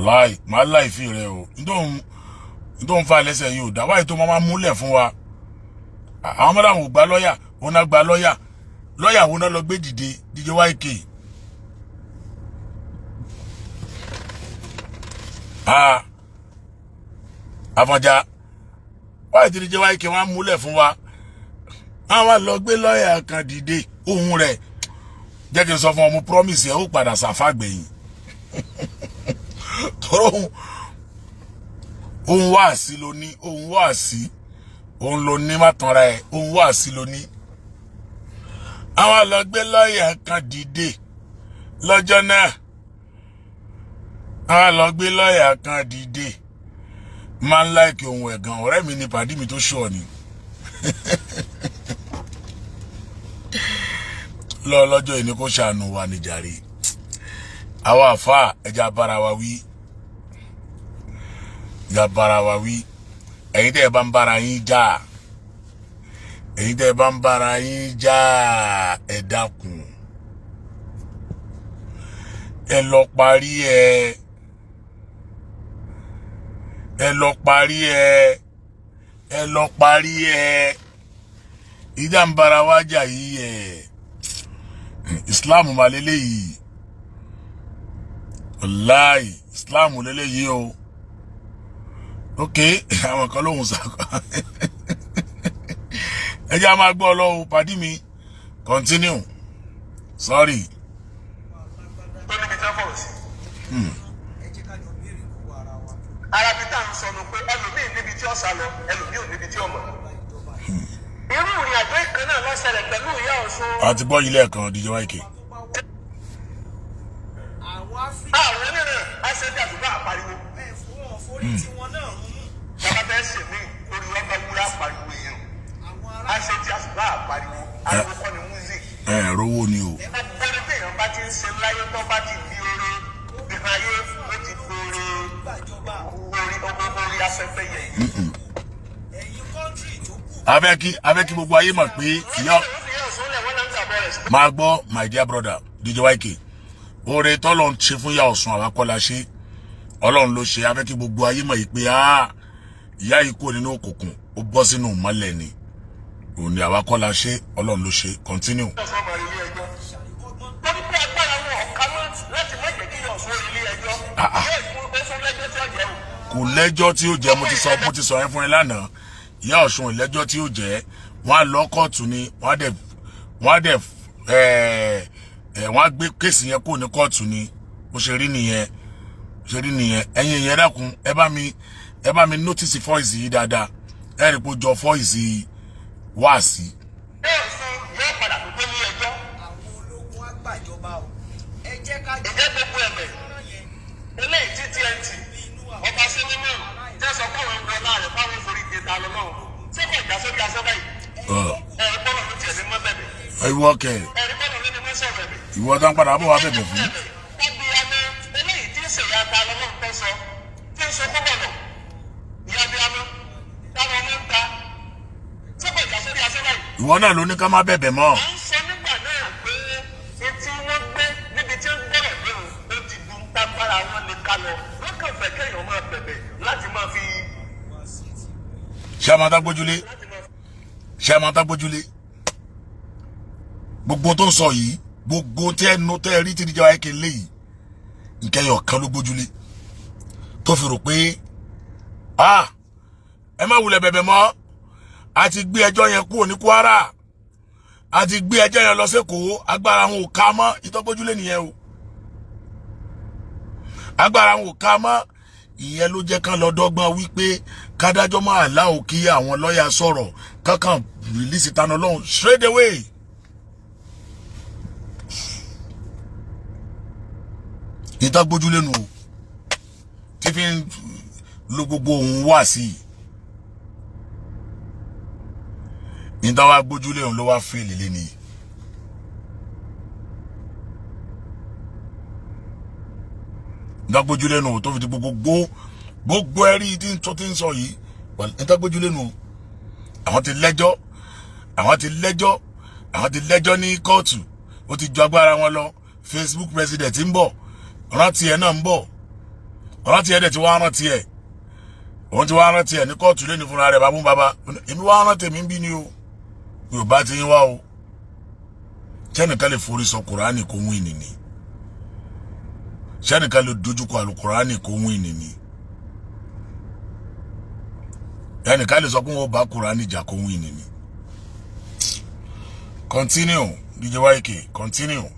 láì máa láìfí rẹ o nítorí fa lẹ́sẹ̀ yìí ò dá wáyé tó máa múlẹ̀ fún wa àwọn ọmọdé àwọn ò gba lọ́ọ̀yà wọn náà gba lọ́ọ̀yà wọn náà lọ gbé dìde DJ YK. Àfọ̀njá wáyé tí DJ YK wọ́n múlẹ̀ fún wa àwọn lọ gbé lọ́ọ̀yà kan dìde ohun rẹ̀ jẹ́ kí n sọ fún ọmọ promise ẹ̀ ó padà sàfàgbẹ̀yìn tọ́rọ ohun wá sí ló ní ohun wá sí ohun ló ní má tanra ẹ̀ ohun wá sí ló ní àwọn lọ gbé lọ́ọ̀yà kan dìde lọ́jọ́ náà àwọn lọ gbé lọ́ọ̀yà kan dìde máa ń láìkì ohun ẹ̀gàn ọ̀rẹ́ mi ni pàdí mi tó ṣọ́ ni lọ́jọ́ ìní kó ṣàánú wa nìjàre àwọn àfáà ẹja bára wa wí ẹ̀yin tẹ́ ẹ bá ń bára yín jà ẹ dákun ẹ lọ parí ẹ ìjà ń bára wa jà yìí ẹ Islam malele yìí wallahi Islam lélẹ́yìí o. Okay, àwọn kan lóhùn sàkọ. Ẹ jẹ́ a máa gbọ́ Ọlọ́run pàdí mi. Continue. Sorry. Ara bí tá à ń sọnù pé ẹlòmíì níbi tí ó sá lọ, ẹlòmíì ò níbi tí ó mọ̀. Irú ìrìn àjò ìkan náà ló ṣẹlẹ̀ pẹ̀lú ìyá Ọ̀ṣun. A ti gbọ́ ilé ẹ̀kan DJ YK. Àwọn onírìn aṣèjì àdúgbò àpariwo. Bàbá bẹ́ẹ̀ ṣe mí lórí wọn bá wúrà àpariwo yẹn. Aṣèjì àdúgbò àpariwo. Ariwo kọ́ ni music. Rówó ni o. Ẹgbẹ́ni tí èèyàn bá ti ń ṣe láyé tó bá ti di oore, ìhàn ayé ó ti dóore orí afẹ́fẹ́ yẹn. Abẹ́ kí gbogbo ayé mọ̀ pé ìyá máa gbọ́ my dear brother DJ YK. Oore tọ́lọ́run ṣe fún ìyá Ọ̀ṣun àwa kọ́ la ṣe. Ọlọ́run ló ṣe. Abẹ́ kí gbogbo ayé mọ̀ pé ìyá yìí kúrò nínú òkùnkùn ó bọ́ sínú ìmọ́lẹ̀ ni. Òun ni àwa kọ́ la ṣe. Ọlọ́run ló ṣe. Continue. Kò lẹ́jọ́ tí ó jẹ́ mo ti sọ yẹn fún ẹ lánàá. Ìyá Ọ̀ṣun ìlẹ́jọ́ tí ó jẹ́ wọ́n á lọ kóòtù ni wọ́n á gbé kéèsì yẹn kó ní kóòtù ni bó ṣe rí nìyẹn ẹ̀yin yẹn dákun ẹ bá mi notice voice yìí dáadáa ẹ rí pé ó jọ voice wáàsí. Yóò padà tó tó ní ẹjọ́. Àwọn ológun àgbàjọba o. Ẹ jẹ́ ká jẹ́ gbogbo ẹ̀bẹ̀. Eléyìí tí TNT ọba sinimá tẹ́ sọ fún àwọn ọmọ láàrin fáwọn forí ìgbéta lọ́wọ́. Ṣé kò já sókè aṣọ báyìí? Ẹ̀rí bọ́lá ló tiẹ̀ ní mọ́ bẹ̀bẹ̀. Ìwọ kẹ̀. Ẹ̀rí bọ́lá ló ní mọ́ sọ bẹ̀bẹ̀. Ìwọ tán padà bọ̀ wá bẹ̀bẹ̀ fún. Ẹbí amẹ́ eléyìí tí ń ṣèyá ta lọ́wọ́ fẹ́ sọ tí ń sọ fún bọ̀nà. Ìyá bí amẹ́ táwọn ọmọ ń ta. Ṣé kò já sókè aṣọ báyìí? Ìwọ náà ló ní ká má bẹ̀bẹ̀ mọ́. À ń sọ nígbà náà pé etí wọ́n gbé níbi tí ó ń gbọ́rọ̀ lóhùn ó ti dùn tágbára wọn lè ká lọ. Wọ́n kàn fẹ́ kéèyàn máa bẹ̀bẹ̀ láti máa fi. Ṣé a máa tá gbójúlé? Gbogbo tó ń sọ yìí, gbogbo tí ẹnu tẹ́ rí tí DJ YK lé yìí, nkẹyọ̀ kan ló gbójúlé. Tó fi rò pé, ẹ má wulẹ̀ bẹ̀bẹ̀ mọ́. A ti gbé ẹjọ́ yẹn kúrò ní Kwara. A ti gbé ẹjọ́ yẹn lọ s'Èkó. Agbára wọn ò ká mọ́. Ìtọ́gbójúlé nìyẹn o. Agbára wọn ò ká mọ́. Ìyẹn ló jẹ́ kán lọ dọ́gbọ́n wípé kádájọ́ máa láò kí àwọn lọ́yà sọ̀rọ̀ kankan release Tani Olohun straight away. Ìtọ́gbójúlé nù o. Tí fi ń lo gbogbo òun wá sí i. Níta wá gbójúlé òun ló wá fèlè lé ní. Níta gbójúlé nù tó fi di gbogbo ẹ̀rí tí ń sọ yìí. Níta gbójúlé nù. Àwọn ti lẹ́jọ́ ní kóòtù. Ó ti ju agbára wọn lọ. Facebook president ń bọ̀. Rántí ẹ̀ náà ń bọ̀. Rántí ẹ̀ dẹ̀ ti wá rántí ẹ̀. Òun ti wá rántí ẹ̀ ní kóòtù lé ní fúnra rẹ̀ bàbá. Èmi wá rántí èmi ń bí ni o. Yorùbá ti ń wá o. Ṣẹ́nìkan lè forí sọ Kùránì kó wí nìní. Ṣẹ́nìkan lè dojúkọ àlùkùránì kó wí nìní. Ẹnìkan lè sọ pé wọ́n bá Kùránì jà kó wí nìní. Continue, DJ YK, continue.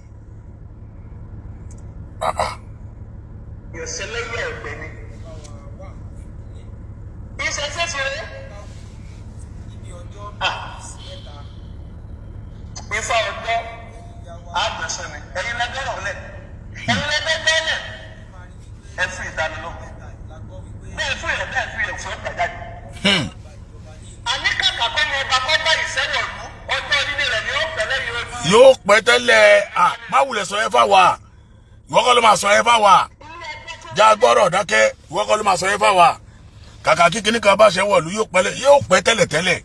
Ìṣẹ̀lẹ̀yẹ ẹ̀gbẹ́ ni. Ìṣẹ̀ṣẹ̀ ṣe rẹ̀. Ifá ọgbọ́ àgbẹ̀sán ni. Ẹ̀yin lẹ́gbẹ̀rún lẹ̀. Ẹ̀yin lẹ́gbẹ̀rún lẹ̀. Ẹ fún ìdánilógún. Bẹ́ẹ̀ fún ẹ̀ bẹ́ẹ̀ fún ẹ̀ fún ìgbàjáde. Àníkàkà kọ́ ni ọba kọ́ bá ìṣẹ́wọ̀ lù. Ọjọ́ onílé rẹ̀ ni ó pẹ́ lẹ́yìn ojú. Yóò pẹ́ tẹ́lẹ̀ má wulẹ̀ sọ ẹ fà wá. Ìwọ kọ́ ló máa sọ ẹ fà wá. Já gbọ́rọ̀ dákẹ́. Ìwọ kọ́ ló máa sọ ẹ fà wá. Kàkà kí kíní kan bá ṣe wọ̀lú yóò pẹ́ tẹ́lẹ̀.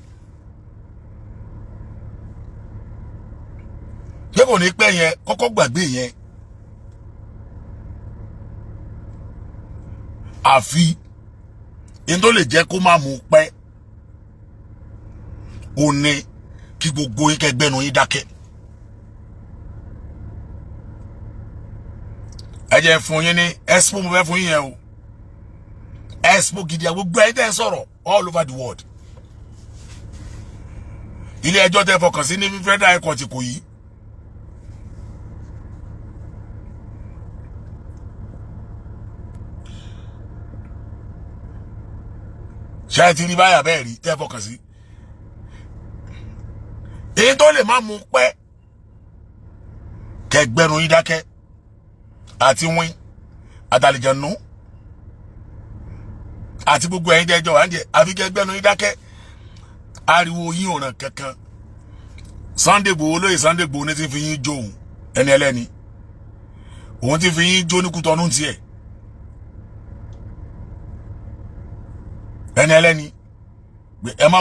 Ṣé kò ní pẹ́ yẹn kọ́kọ́ gbàgbé yẹn. Àfi in tó lè jẹ́ kó má mú pẹ́. Ó ní kí gbogbo yín kẹgbẹ́nu yín dákẹ́. ẹ jẹ́ fún yín ní expo mo fẹ́ fún yín yẹn o expo gidi gbogbo ẹ tẹ́ sọ̀rọ̀ all over the world ilé ẹjọ́ tẹ́ fọkàn sí ní federal high court kò yí ṣe ti rí báyà bẹ́ẹ̀ rí tẹ́ fọkàn sí èyí tó lè má mú pẹ́ kẹgbẹ́nu yín dákẹ́ àti wín àtàlìjànú àti gbogbo ẹ̀yin dẹ́jọ́ wà ń jẹ́ àfi kẹgbẹ́nu yín dákẹ́ ariwo yín ò ràn kankan Sunday Igboho lóye Sunday Igboho ní ti fi yín jó òun ẹni ẹlẹ́ni òun ti fi yín jó ní Kútọ́nù tiẹ̀ ẹni ẹlẹ́ni ẹ má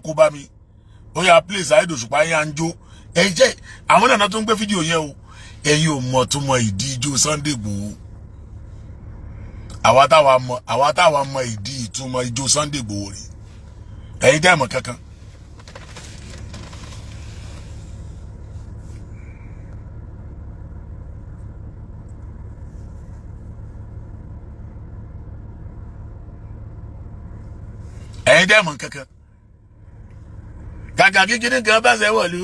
kó bá mi ó yá please Saheed Òṣùpá yín à ń jó ẹ jẹ́ àwọn nàná tó ń gbé fídíò yẹn o ẹ̀yin ò mọ̀ tó mọ ìdí ijó Sunday Igboho àwa táwa mọ ìdí ìtumọ̀ ijó Sunday Igboho rẹ̀ ẹ̀yin dẹ́ mọ̀ kankan ẹ̀yin dẹ́ mọ̀ kankan kàkà kíkiri kan bá ṣe wọ̀lú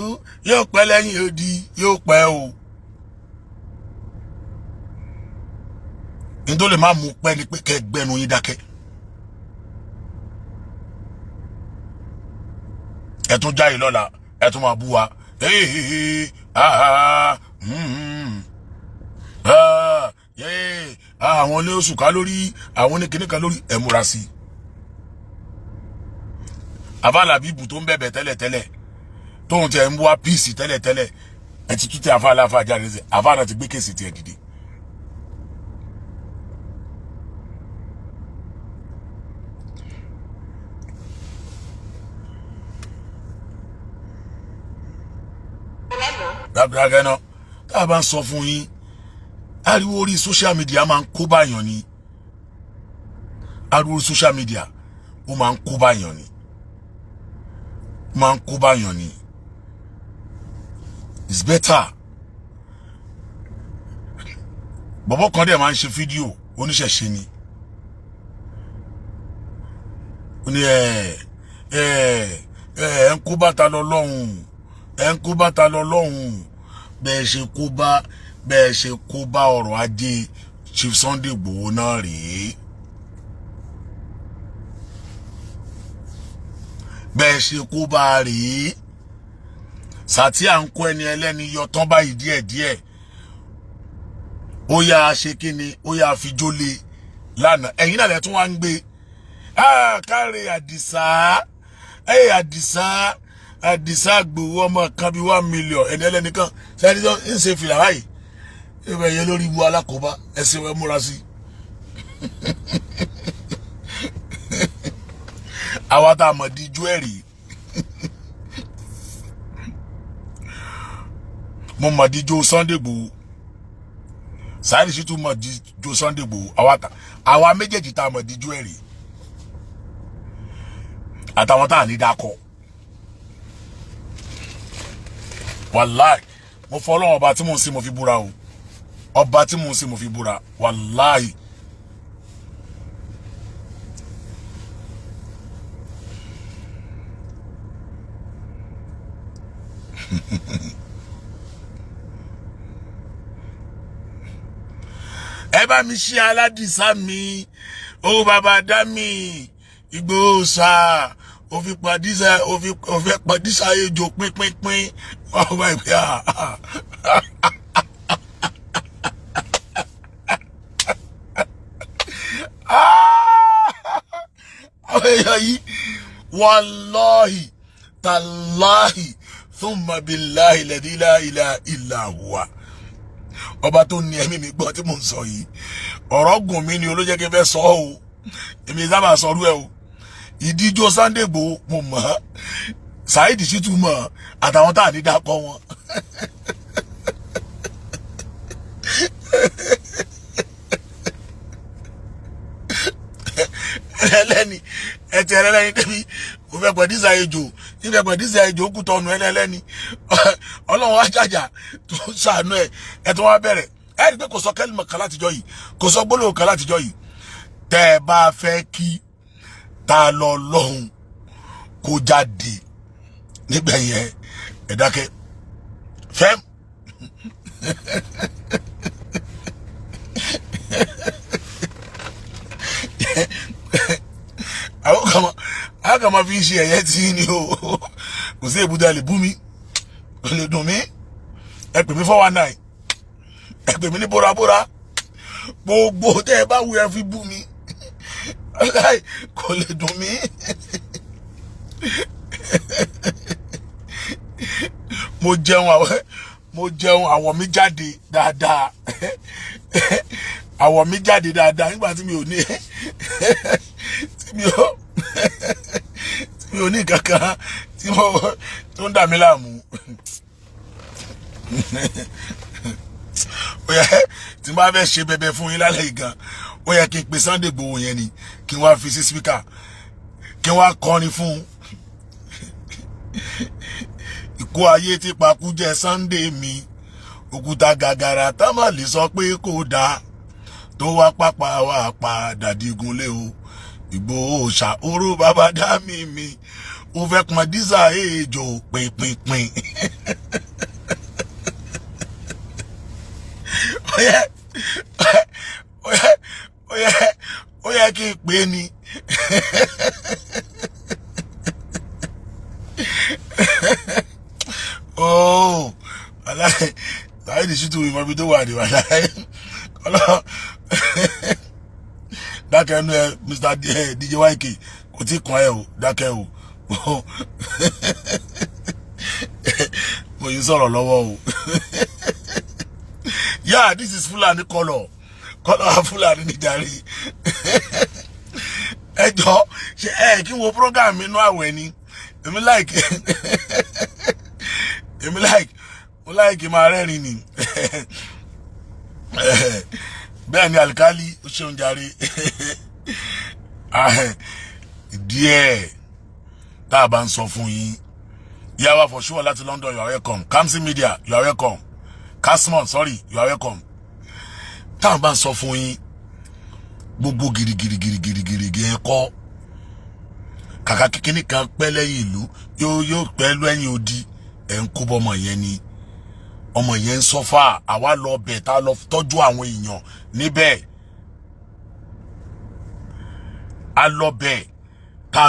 yóò pẹ́ lẹ́yìn odi yóò pẹ́ o nítorí lè má mú pẹ́ ni pé kẹgbẹ́nu yín dákẹ́ ẹ tún jáyé lọ́la ẹ tún máa bú wa àwọn ní oṣù ká lórí àwọn ní kíníkà lórí ẹ múra sí i Afálábíbù tó ń bẹ̀bẹ̀ tẹ́lẹ̀tẹ́lẹ̀ tóun tẹ̀ ń wá píìsì tẹ́lẹ̀tẹ́lẹ̀ ẹ ti tún tẹ Afáláfà jáde ṣe Afáláfà ti gbé kéèsì tiẹ̀ dìde. dábìlágẹ́ náà tá a bá ń sọ fún yín ariwo orí social media máa ń kó báyàn ni ariwo social media ó máa ń kó báyàn ni máa ń kó báyàn ni it's better bọ̀bọ̀ kan dẹ̀ máa ń ṣe fídíò oníṣẹ̀ṣe ni ó ní ẹ ń kó bàtà lọ lọ́hùn ẹ ń kó bàtà lọ lọ́hùn bẹ́ẹ̀ ṣe kó bá ọrọ̀ ajé Chief Sunday Igboho náà rèé bẹ́ẹ̀ ṣe kó bá rèé sàtí à ń kó ẹni ẹlẹ́ni yọ tán báyìí díẹ̀díẹ̀ ó yá ṣe kí ni ó yá fi jólè lánàá ẹ̀yin náà lẹ tún wá ń gbé káre Àdìsá Igboho ọmọ kan bí 1 million ẹni ẹlẹ́ni kan ṣáàdì tó ń ṣe fìlà báyìí ẹgbẹ́ yẹn lórí ibu alákòóbá ẹsẹ̀ wẹ́ múra sí àwa tá a mọ̀ di ijó ẹ̀rí mo mọ̀ di ijó Sunday Igboho Saheed sì tún mọ̀ di ijó Sunday Igboho àwa méjèèjì tá a mọ̀ di ijó ẹ̀rí àtàwọn tá a ní dákọ̀ wàláì mo fọ́ ọlọ́run ọba tí mò ń sìn mo fi búra o ọba tí mò ń sìn mo fi búra wàláì ẹ bá mi ṣe aládìsá mi ó bàbá dá mi Igboho sá ó fi pàdísà ejò pínpínpín ọba ìpè àwọn èèyàn yìí wallahi tallahi thumma billahi alladhi la ilaha illa huwa ọba tó ní ẹ̀mí mi gbọ́ tí mò ń sọ yìí ọ̀rọ̀ gùn mí ni olójẹ́ kí n fẹ́ sọ ọ́ èmi sábà sọrú ẹ o ìdíjọ́ Sunday Igboho mo mọ̀ Saheed sì tún mọ̀ àtàwọn tá à ní dákọ̀ wọn ẹlẹ́ni ẹtì ẹlẹ́ni débi kò fẹ́ pẹ̀dísà ejò ní fẹ́ pẹ̀dísà ejò ó kú tọnu ẹlẹ́ni ọlọ́run wá jàjà tó sànú ẹ tó wá bẹ̀rẹ̀ ẹ rí pé kò sọ kẹ́lìmọ̀ kan látijọ́ yìí kò sọ gbólóhùn kan látijọ́ yìí tẹ́ ẹ bá fẹ́ kí ta lọ lọ́hùn kó jáde nígbà yẹn ẹ dákẹ́ fẹ́m. àwọn kan máa fi ń ṣe ẹ̀yẹ tí ní o kò sí èbúdá lè bú mi kò lè dùn mí ẹ pè mí 419 ẹ pè mí ní bórabóra gbogbo tẹ́ ẹ bá wù ẹ fi bú mi kò lè dùn mí. mo jẹun àwọ̀ mi jáde dáadáa àwọ̀ mi jáde dáadáa nígbà tí mi ò ní tí mi ò ní kankan tí tó ń dà mí láàmú. ó yẹ tí n bá fẹ́ ṣe bẹbẹ fún yín lálẹ́ ìgan ó yẹ kí n pe Sunday Igboho yẹn ni kí n wá fi sí speaker kí n wá kọrin fún ikú ayé tí pakú jẹ Sunday mi òkúta gàgàrà tá má lè sọ pé kò dáa tó wá pápá wá padà digunlé o Ìgbòho ṣà oró bàbá dá mi ó fẹ́ pọn dísà èèjò pínpínpín. ó yẹ kí n pè é ni. Oh, aláì láì ṣètò ìmọ̀bí tó wà ní wàláì dákẹ́ ẹnu ẹ Mr. DJ YK kò tí kàn ẹ o dákẹ́ o mo yìí sọ̀rọ̀ lọ́wọ́ o. Yeah, this is Fulani color Fulani nìjàre. Ẹ jọ̀ọ́ ṣe kí n wo program mi nú àwẹ̀ ni èmi like máa rẹ́rìn ni. Bẹ́ẹ̀ ni alikali ó ṣeun jàre. Díẹ̀ tá a bá ń sọ fún yín yàwá for sure láti London, you are welcome. Kamsi Media, you are welcome. Kasmon, sorry, you are welcome. Tá a bá ń sọ fún yín gbogbo girigiri ẹ̀kọ́ kàkà kíkíní kan pẹ́ lẹ́yìn ìlú yóò pẹ́ lẹ́yìn odi ẹ̀ ń kó bọ́mọ yẹn ni ọmọ yẹn ń sọ́fà àwa lọ bẹ̀ tá a lọ tọ́jú àwọn èèyàn níbẹ̀ a lọ bẹ̀ tá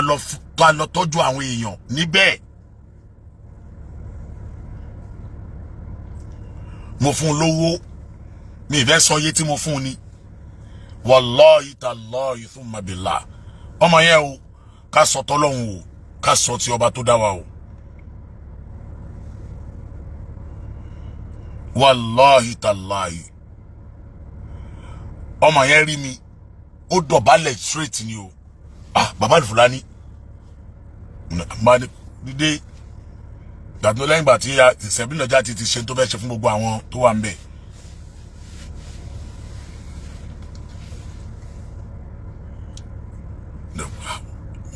a lọ tọ́jú àwọn èèyàn níbẹ̀. Mo fún lówó mi ìfẹ́ sọ iye tí mo fún ni wallahi tallahi thumma billah ọmọ yẹn o ká sọ tọ́lọ́hun o ká sọ ti ọba tó dá wa o wallahi tallahi ọmọ yẹn rí mi ó dọ̀bálẹ̀ straight ni o bàbá Al-Fulani ma dìde gbàtí lẹ́yìn ìgbà tí ìṣẹ̀bí lọ́jà ti ṣe tó fẹ́ ṣe fún gbogbo àwọn tó wà ń bẹ̀.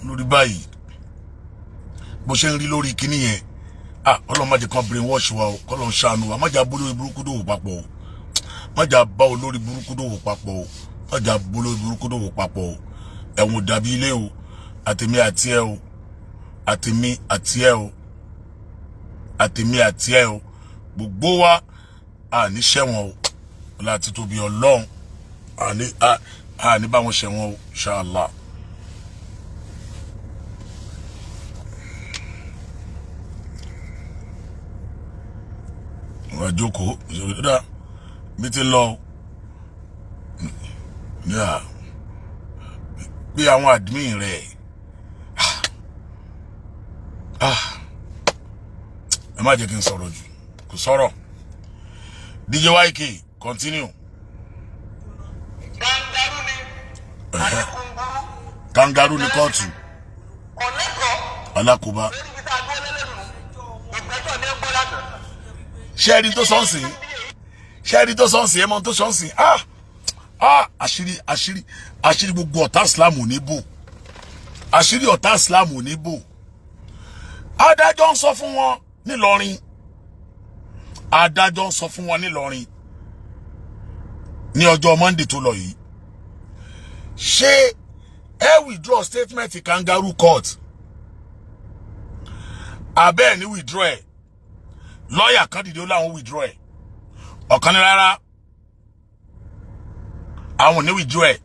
Lórí báyìí bó ṣe ń rí lórí kíní yẹn Ọlọ́run má jẹ́ kan brain wash wa o kọ́lọ́run ṣàánú wa má jà bó lórí burúkú dòwò papọ̀ o má jà bá olórí burúkú dòwò papọ̀ o má jà bó lórí burúkú dòwò papọ̀ o ẹ̀wọ̀n dàbí ilé o àtèmi àti ẹ o àtèmi àti ẹ o àtèmi àti ẹ o gbogbo wa ní ṣẹ̀wọ̀n o láti tóbi Ọlọ́run ní bá wọn ṣẹ̀wọ̀n o inshallah. Jókòó ìṣòro mi ti lọ bí àwọn admin rẹ̀ ẹ má jẹ́ kí n sọ̀rọ̀ jù kò sọ̀rọ̀. DJ YK continue. Kangaroo ni kóòtù alákòóbá. Ṣẹ́ẹ̀rí tó sọ́nsìn ẹ mọ́ tó sọ́nsìn àṣírí gbogbo ọ̀tá Islam ò ní bò àṣírí ọ̀tá Islam ò ní bò. Adájọ́ ń sọ fún wọn nílọrin ní ọjọ́ Monday tó lọ yìí ṣé ẹ withdraw statement kangaroo court abẹ́ ní withdraw ẹ̀ lọ́ọ̀yà kan dìde ó láwọn withdraw ẹ̀ ọ̀kan ní rárá àwọn ní withdraw ẹ̀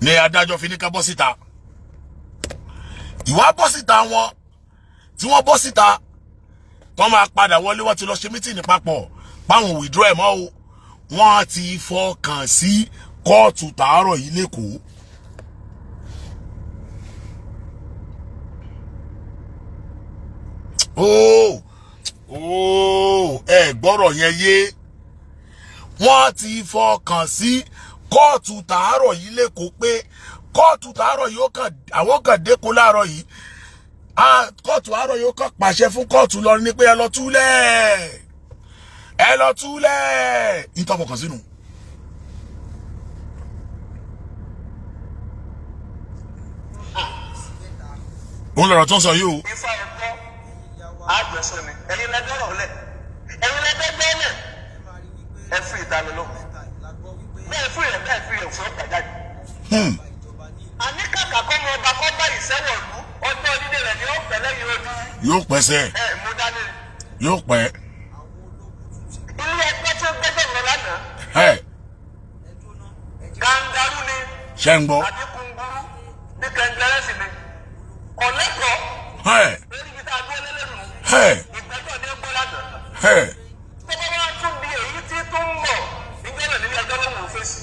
ní adájọ́ fi ní ká bọ́ síta ìwà bọ́ síta wọn tí wọ́n bọ́ síta wọ́n máa padà wọlé wọ́n ti lọ ṣe mítìnì papọ̀ báwọn withdraw ẹ̀ mọ́ o wọ́n ti fọkàn sí kóòtù tàárọ̀ yìí lẹ́kọ̀ọ́ ẹ gbọ́rọ̀ yẹn yé wọ́n ti fọkàn sí kóòtù tàárọ̀ yìí lẹ́kọ̀ọ́ pé kóòtù tàárọ̀ yìí àwọn kan dẹ́kọ̀ láàárọ̀ yìí kóòtù àárọ̀ yìí ó kàn pàṣẹ fún kóòtù lọ ní pé ẹ lọ túlẹ̀ ìtọ́fọkàn sínú. òun lọ̀rọ̀ tó ń sọ yìí o. ifá ẹ̀kọ́ àjọsọ ni ẹ̀yin lẹ́dọ̀rọ̀ lẹ̀ ẹ̀yin lẹ́dọ̀gbẹ́ lẹ̀ ẹ fi ìdánilọ́ bẹ́ẹ̀ fi rẹ̀ fún ọgbà jáde. àní kàkà kọ́ mọ ọba kọ́ bá ìṣẹ́wọ̀ lù ọjọ́ dídé rẹ̀ ni ó pẹ́ lẹ́yìn ojú. yóò pẹ́ sẹ́. ẹ mú dání. yóò pẹ́. ilé ẹgbẹ́ tó gbẹ́jọ́ lọ lánàá. kangaroo ni. ṣé ń gbọ́. àbí kunguru ní kẹ̀ǹdẹ́rẹ́sì ni. ọ̀lẹ́kọ̀ọ́. lórí ibi tá a dúró lẹ́lẹ́nu. ìgbẹ́jọ́ ni ó gbọ́ lánàá. tọ́gbọ́n wá tún bí èyí tí tó ń bọ̀ nígbẹ́rẹ̀ nílé ẹjọ́ lóhùn ò fèsì.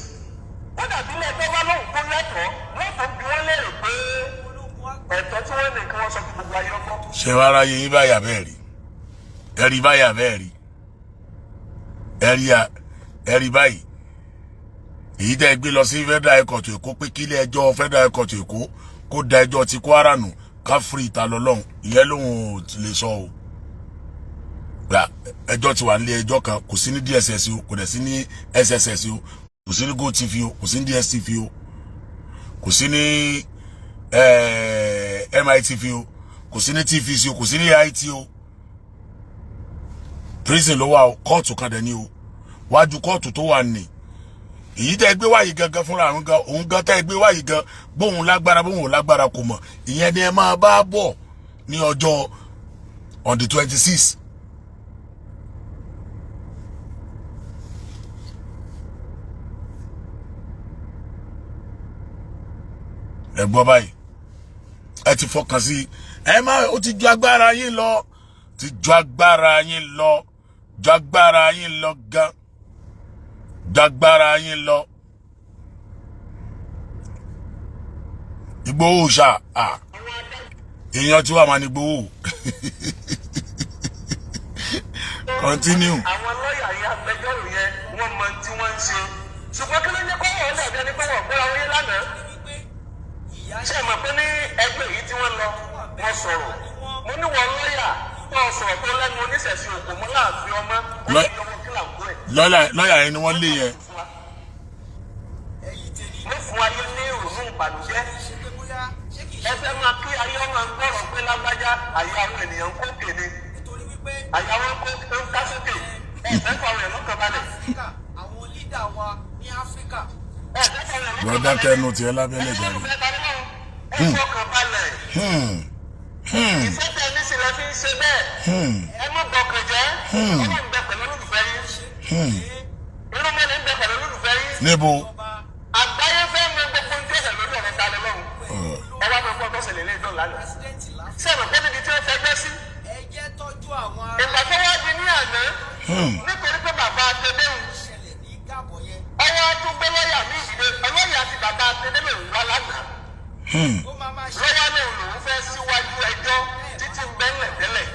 ó dàbí ilé ẹjọ́ bá lóhùn tó lẹ́tọ̀ọ́ wọ́n tó bí wọ́n lérò pé ẹ̀tọ́ tí wọ́n ní kí wọ́n sọ fún gbogbo ayé ọkọ. ṣé wàá ráyè yín báyà bẹ́ẹ̀ rí ẹ̀rí báyà bẹ́ẹ̀ rí ẹ̀rí báyìí èyí tẹ́ gbé lọ sí federal high court Èkó pé kílé ẹjọ́ federal high court Èkó kó da ẹjọ́ ti Kwara nù ká firi ìta lọ́lọ́run ìyẹn lòun ò lè sọ o gba ẹjọ́ ti wà nílé ẹjọ́ kan kò sí ní DSS o kò dẹ̀ sí ní SSS o kò sí ní GoTV o kò sí ní DSTV o kò sí ní MITV o kò sí ní TVC o kò sí ní IT o prison ló wà o kóòtù kan dẹ̀ ní o wájú kóòtù tó wà ní èyí tẹ́ gbé wáyé gangan fúnra àwọn gan òun gan tẹ́ gbé wáyé gan bóun lágbára bóun ò lágbára kò mọ̀ ìyẹn ni ẹ máa bá bọ̀ ní ọjọ́ on the 26. ẹ gbọ́ báyìí ẹ ti fọkàn sí ẹ má ó ti ju agbára yín lọ ti ju agbára yín lọ ju agbára yín lọ gan dagbára yín lọ Ìgbòho ṣá èèyàn tí wà máa ní Ìgbòho continue. àwọn lọ́ọ̀yà yẹn agbẹjọ́rò yẹn wọ́n mọ tí wọ́n ń ṣe ṣùgbọ́n kí ló ń jẹ́ kó wọ́n dàbí ẹni pé wọ́n gbọ́ra wọlé lánàá ṣe mọ̀ pé ní ẹgbẹ́ yìí tí wọ́n lọ wọ́n sọ̀rọ̀ mo ní wọ́n lọ́ọ̀yà tó sọ̀rọ̀ tó lẹ́nu oníṣẹ̀ṣe òkú mọ́ láàfin ọmọ lọ́ọ̀yà yẹn ni wọ́n lé yẹn. mo fún ayé ní ìrònú ìbànújẹ́ ẹsẹ̀ máa kí ayé ọmọ gbọ́rọ̀ pé lágbájá àyè àwọn ènìyàn ń kókè ni àyè àwọn ń ká sókè ẹ̀fẹ́ fún àwọn èèyàn lọ́kàn balẹ̀. àwọn lídà wa ní Áfíríkà. broda kẹnu tiẹ̀ lábẹ́lẹ̀ jàre. ẹ̀fọ́ kan balẹ̀. ìfẹ́ tẹ̀ ní sílẹ̀ fi ń ṣe bẹ́ẹ̀. ẹ má bọkàn jẹ́. ọmọ ń bẹ pẹ̀lú olólùfẹ́ yín. inú mi ní ń bẹ pẹ̀lú olólùfẹ́ yín. níbo. àgbáyé fẹ́ mọ gbogbo ní tẹ̀sán lórí ọ̀rọ̀ ta lọ́wọ́. ẹ wá fẹ́ fọ́ tọ́sẹ̀lẹ̀ lé dọ́là lọ. sẹ́wọ̀n pé níbi tí wọ́n fẹ́ gbé sí. ẹ jẹ́ tọ́jú àwọn ará. ìgbà tó wá di ní àná. nítorí pé bàbá Atẹ́déhùn. ọwọ́ tó gbé lọ́ọ̀yà ní ìdílé ọlọ́ọ̀yà àti bàbá Atẹ́déhùn wá lánàá. lọ́wọ́ náà lòun fẹ́ síwájú ẹjọ́ títí bẹ́ẹ̀lẹ̀ tẹ́lẹ̀.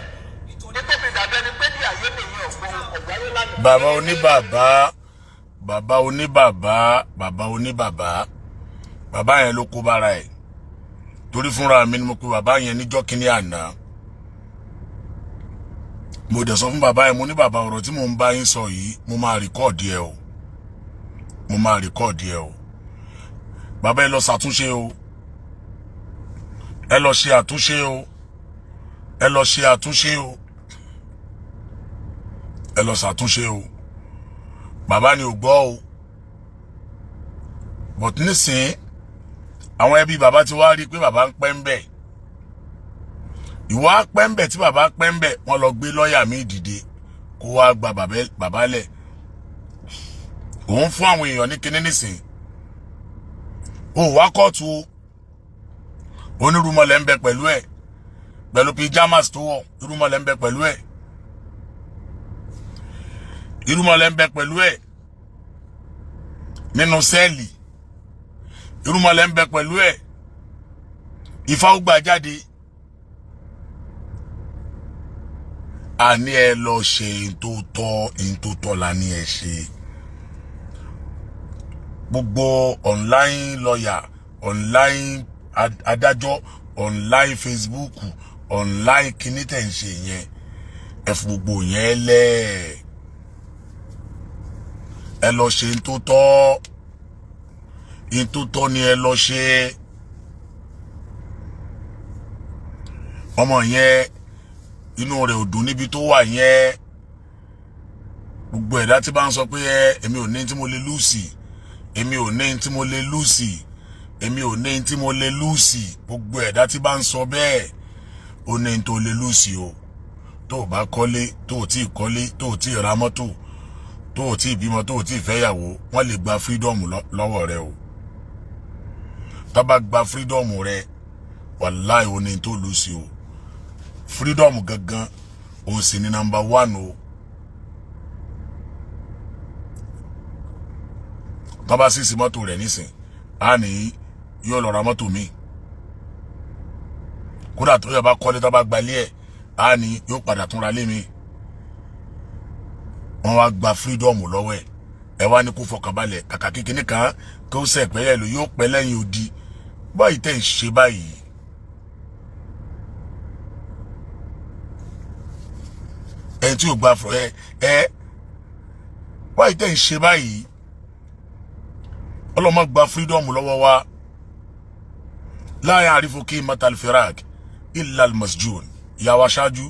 nítorí dàbẹ́ ni pé ní àyè nìyẹn ọ̀gbọ́n ọ̀gbáyé lánàá. bàbá oníbàbá bàbá oníbàbá bàbá oníbàbá bàbá yẹn ló kó bára ẹ̀ torí fúnra mi ni mo pe bàbá yẹn níjọ́ kínní àná mo dẹ̀ sọ fún bàbá yẹn mo ní bàbá ọ̀rọ̀ tí mo ń bá yín sọ yìí mo máa rìkọ́ọ̀dì ẹ o mo máa rìkọ́ọ̀dì ẹ o bàbá ẹ lọ ṣàtúnṣe o ẹ lọ ṣe àtúnṣe o ẹ lọ ṣe àtúnṣe o ẹ lọ ṣàtúnṣe o bàbá ni ò gbọ́ o but nísìn àwọn ẹbí bàbá ti wá rí pé bàbá ń pẹ́ ń bẹ̀ ìwà pẹ́ ń bẹ̀ tí bàbá pẹ́ ń bẹ̀ wọ́n lọ gbé lọ́ọ̀yà mi dìde kó wá gba bàbá lẹ̀ òun fún àwọn èèyàn ní kinní nísìn ó wá kóòtù o onírúmọlẹ̀ ń bẹ pẹ̀lú ẹ̀ pẹ̀lú pyjamas tó wọ̀ irúmọlẹ̀ ń bẹ pẹ̀lú ẹ̀ irúmọlẹ̀ ń bẹ pẹ̀lú ẹ̀ nínú sẹ́ẹ̀lì irúmọlẹ̀ ń bẹ pẹ̀lú ẹ̀ Ifá ó gbà jáde àní ẹ lọ ṣe ìntòtọ́ la ní ẹ ṣe gbogbo online lawyer online adájọ́ online Facebook online kíní tẹ̀ ń ṣe yẹn ẹ fún gbogbo yẹn lẹ̀ ẹ lọ ṣe ìntòtọ́ ni ẹ lọ ṣe ọmọ yẹn inú rẹ̀ ò dùn níbi tó wà yẹn gbogbo ẹ̀dá tí bá ń sọ pé èmi ò ní tí mo lè lùsì èmi ò ní tí mo lè lùsì èmi ò ní tí mo lè lùsì gbogbo ẹ̀dá tí bá ń sọ bẹ́ẹ̀ ó ní tó lè lùsì o tó bá kọ́lé tó tí kọ́lé tó tí ra mọ́tò tó tí bímọ tó tí fẹ́yàwó wọ́n lè gba freedom lọ́wọ́ rẹ o tó bá gba freedom rẹ wàláì ó ní tó lùsì o freedom gangan òun sì ní number 1 o tó bá sì sí mọ́tò rẹ̀ nísìn á ní yóò lọ ra mọ́tò mi kódà tó yẹ bá kọ́lé tó bá gbalé ẹ̀ á ní yóò padà tún ra lé mi wọ́n wá gba freedom lọ́wọ́ ẹ̀ ẹ wá ní kó fọkànbalẹ̀ kàkà kíkiní kan kó sẹ̀ pẹ́lẹ́ lò yóò pẹ́ lẹ́yìn odi báyìí tẹ̀ ń ṣe báyìí ẹ̀ tí ò gba fọ báyìí tẹ̀ ń ṣe báyìí ọlọ́mọ gba freedom lọ́wọ́ wa la ya'rifu qimata al-firaq illa al-masjun ìyàwó aṣáájú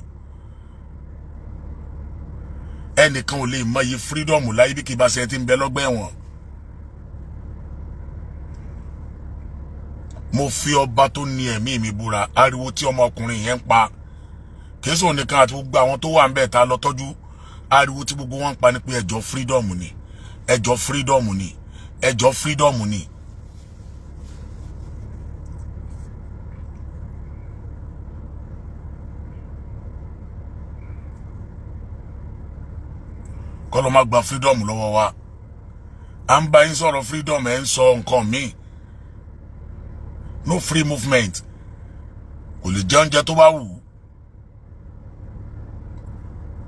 ẹnìkan ò lè mọ iye freedom láyé bí kì bá ṣe ti ń bẹ lọ́gbà ẹ̀wọ̀n mo fi ọba tó ní ẹ̀mí mi búra ariwo tí ọmọkùnrin yẹn ń pa kìí sọ nìkan àti gbogbo àwọn tó wà ń bẹ̀ ta lọ tọ́jú ariwo tí gbogbo wọn ń pa ní pé ẹjọ́ freedom ni ẹjọ́ freedom ni ẹjọ́ freedom ni kọ́lọ́ má gba freedom lọ́wọ́ wa à ń bá yín sọ̀rọ̀ freedom ẹ̀ ń sọ nǹkan míì no free movement kò lè jẹ oúnjẹ tó bá wù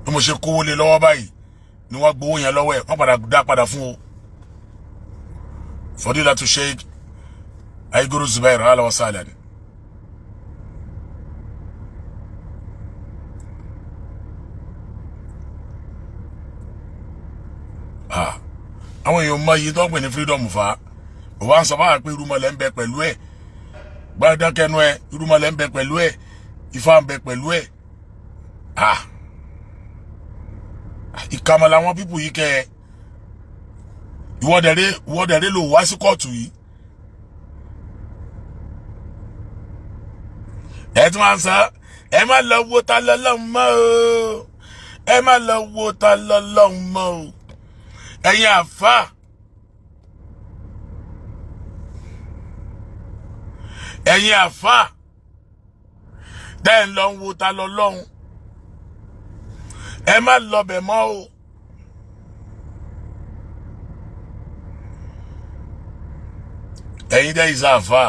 bí mo ṣe kówó lé lọ́wọ́ báyìí ni wọ́n gbowó yẹn lọ́wọ́ ẹ̀ wọ́n padà dá padà fún o Fadilatu Sheikh Aiguru Zubair ala wa sahlan àwọn èèyàn mọ iye tó ń pè ní freedom fa ò wá ń sọ fáwọn pé irúmọlẹ̀ ń bẹ pẹ̀lú ẹ̀ gbádákẹ́nu ẹ̀ irúmọlẹ̀ ń bẹ pẹ̀lú ẹ̀ Ifá ń bẹ pẹ̀lú ẹ̀ ìkàmọ̀ làwọn pípù yìí kẹ́ ẹ ìwọ́dẹ̀rẹ́ ló wá sí kóòtù yìí ẹ tún wá ń sọ ẹ má lọ wo ta lọ́lọ́run mọ́ o ẹ má lọ wo ta lọ́lọ́run mọ́ o ẹ̀yin àfà ẹ̀yin àfà tẹ́ ń lọ wo ta lọ́lọ́run ẹ má lọ bẹ̀ mọ́ o ẹ̀yin dẹ́ ìsàfà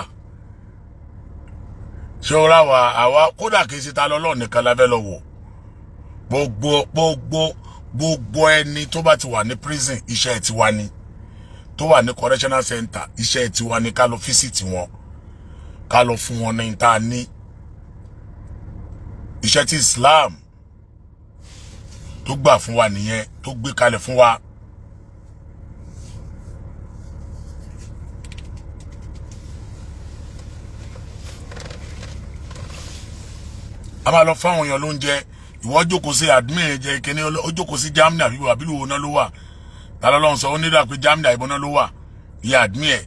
ṣé ó ráwà àwa kódà kìí ṣe ta lọ́lọ́run nìkan la fẹ́ lọ wò gbogbo ẹni tó bá ti wà ní prison iṣẹ́ ti wà ní tó wà ní correctional center iṣẹ́ ti wà ní ká lọ visit wọn ká lọ fún wọn ní ta ní iṣẹ́ tí Islam tó gbà fún wa nìyẹn tó gbé kalẹ̀ fún wa a máa lọ fáwọn èèyàn lóúnjẹ ìwọ jókòó sí admin jẹ́ kíní ó jókòó sí Germany àbí àbílù wo náà ló wà ta lọ́lọ́run sọ ó nílò pé Germany àbí náà ló wà yẹ admin ẹ̀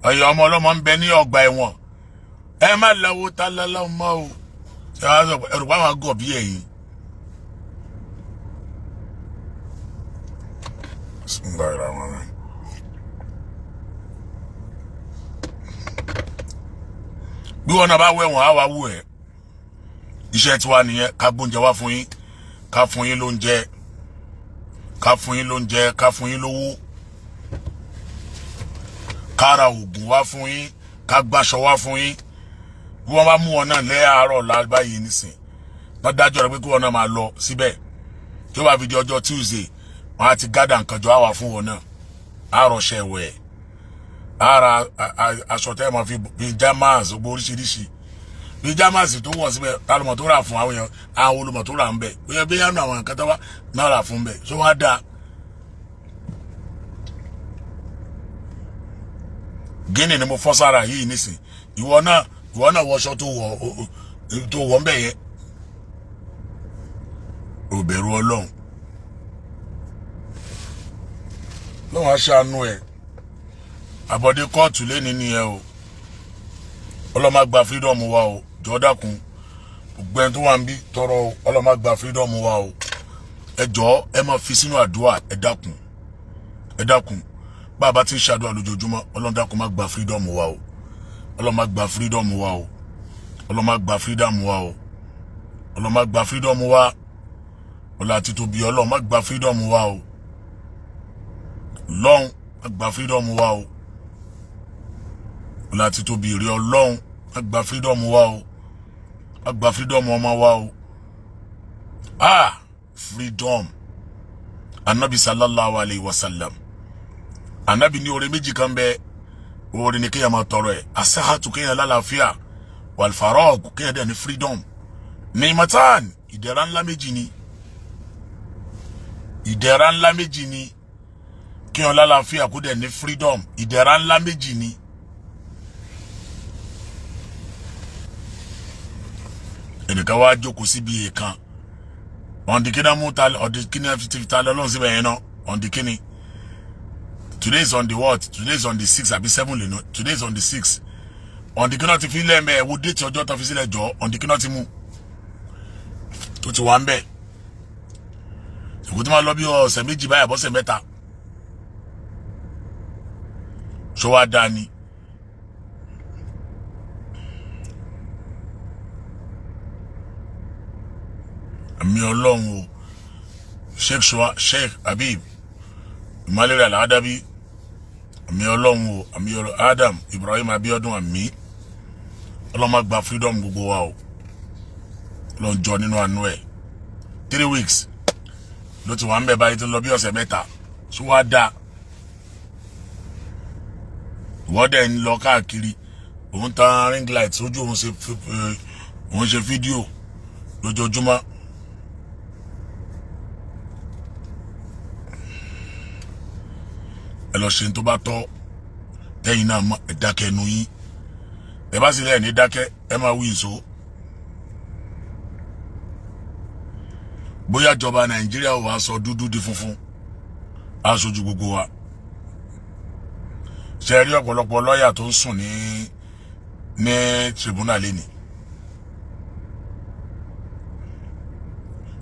ọ̀yọ́ ọmọ ọlọ́mọ ń bẹ ní ọgbà ẹ̀wọ̀n ẹ má lọ́wọ́ ta lọ́lọ́run mọ́ o ẹrù wá wá gọ̀ bí ẹ̀yìn. bí wọn náà bá wẹ̀wọ̀n á wá wù ẹ́ iṣẹ́ tiwa nìyẹn ká gbóúnjẹ wá fún yín ká fún yín lóúnjẹ ká fún yín lóúnjẹ ká fún yín lówó ká ra oògùn wá fún yín ká gbàṣọ wá fún yín bí wọ́n bá mú wọn náà lẹ́àárọ̀ lábáyé nísìn wọ́n dájọ́ rẹ̀ pé kí wọ́n náà máa lọ síbẹ̀ tí ó bá fi di ọjọ́ Tuesday wọ́n á ti gádà nǹkan jọ àwà fún wọn náà àròṣẹ́ ẹ̀wẹ̀ ara aṣọ tẹ́ máa fi pajamas gbogbo oríṣiríṣi pajamas tó wọ̀ síbẹ̀ tálùmọ̀ tó rà fún àwọn èèyàn àwọn olùmọ̀ tó rà ń bẹ̀ ó yẹ bí yánnà àwọn nǹkan tó wá náà rà fún bẹ̀ ṣó wá dáa. Gíní ni mo fọ́ sára yìí nísìn ìwọ náà wọṣọ tó wọ̀ ń bẹ̀ yẹn ò bẹ̀rù Ọlọ́run lọ́wọ́n aṣáánú ẹ̀ àbọ̀dé kóòtù lẹ́ni nìyẹn o ọlọ́mà gba freedom wa o jọ̀ọ́ dákun gbẹ̀n tó wà ń bí tọrọ o ọlọ́mà gba freedom wa o ẹ jọ̀ọ́ ẹ máa fi sínú àdúrà ẹ dákun bàbá tí ń ṣàdúrà lójoojúmọ́ Ọlọ́run dákun má gba freedom wa o ọlọ́mà gba freedom wa o ọlọ́mà gba freedom wa o ọlọ́mà gba freedom wa ọlá àti tóbi Ọlọ́run má gba freedom wa o Ọlọ́run má gba freedom wa o ọlá àti tóbi ire Ọlọ́run má gba freedom wa o má gba freedom ọmọ wa o freedom Ànábì sallallahu alayhi wa sallam Ànábì ní oore méjì kan bẹ oore ni kéèyàn máa tọrọ ẹ̀ asahatu kéèyàn lálàáfíà wal farag kéèyàn dẹ̀ ní freedom ní matan ìdẹ̀ra ńlá méjì ni ìdẹ̀ra ńlá méjì ni kéèyàn lálàáfíà kó dẹ̀ ní freedom ìdẹ̀ra ńlá méjì ni. ẹnìkan wá jókòó síbi èèkan ọ̀ndìkínà mú ta ọ̀ndìkínà fi ta lọ́lọ́run síbẹ̀ yẹn náà ọ̀ndìkínì. Today is on the what? Today is on the 6th, àbí 7 leno. Today is on the 6th. On the kina ti fi le me wo date ọjọ́ tó fi sílẹ̀ jọ. On the kina ti mú. Tó ti wà ńbẹ̀. Ko ti ma lọ bí ọ̀sẹ̀ méjì báyìí bọ́sẹ̀ mẹ́ta. So wá dání. Àmì Ọlọ́run o. Sheikh Habib Malere Al-Adabi àmì Ọlọ́run o àmì Adam Ibrahim Abiodun àmì Ọlọ́run má gba freedom gbogbo wa o Ọlọ́run jọ nínú àánú ẹ̀ 3 weeks ló ti wà ń bẹ̀ báyìí tó lọ bí ọ̀sẹ̀ mẹ́ta so wá dá ìwọ́dẹ̀ ń lọ káàkiri òun tan ring light sójú òun ṣe fídíò lójoojúmọ́. ẹ lọ ṣe tó bá tọ́ tẹ́yìn náà mọ̀ ẹ dákẹ́ nu yín ẹ bá sì lẹ́yìn ní dákẹ́ ẹ máa wí ìṣó. bóyá ìjọba Nàìjíríà ò wá sọ dúdú di funfun aṣojú gbogbo wa. ṣe rí ọ̀pọ̀lọpọ̀ lọ́ọ̀yà tó ń sùn ní tribunal lẹ́nì.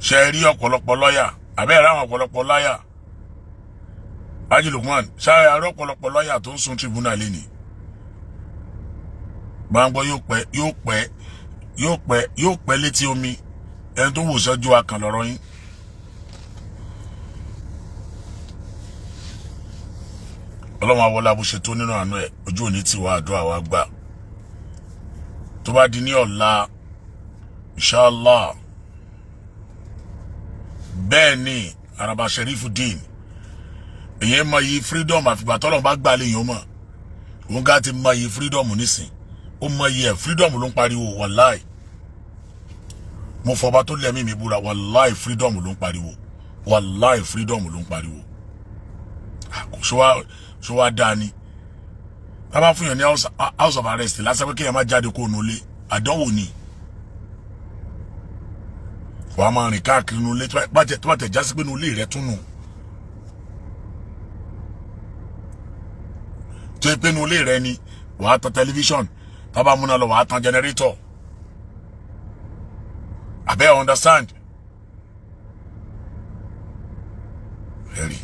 ṣe rí ọ̀pọ̀lọpọ̀ lọ́ọ̀yà àbẹ́ẹ̀rẹ́ àwọn ọ̀pọ̀lọpọ̀ lọ́ọ̀yà Haji Lukman ṣáà arọ ọ̀pọ̀lọpọ̀ lọ́ọ̀yà tó ń sun tribunal lẹ́nì. gbàngbọ́ yóò pẹ́ létí omi ẹni tó wò sọ́jú akàn lọ́rọ̀ yín. Ọlọ́run awọlá bó ṣe tó nínú àánú ẹ̀ ojú òní tí wàá àdúrà wa gbà. tó bá di ní ọ̀la inshallah bẹ́ẹ̀ ni Araba Sherifuddin èyàn mọ yìí freedom àfìgbà tọ́lọ̀ bá gbà lè yàn mọ̀ òun gá ti mọ yìí freedom nísìn ó mọ yìí ẹ̀ freedom ló ń pariwo wàláì mo fọba tó lẹ́mí mi búra wàláì freedom ló ń pariwo wàláì freedom ló ń pariwo ṣó wá dáa ni tá bá fún yàn ní house of arrest lásán pé kéèyàn má jáde kó nulẹ̀ àdánwò ni wàá máa rìn káàkiri inú ilé tó bá tẹ̀ já sí pé inú ilé rẹ tún nù tó yẹ pé inú ilé rẹ ni wàá tan tẹlifíṣọ̀n tá bá múná lọ wàá tan jẹnẹrétọ̀ abẹ́ understand very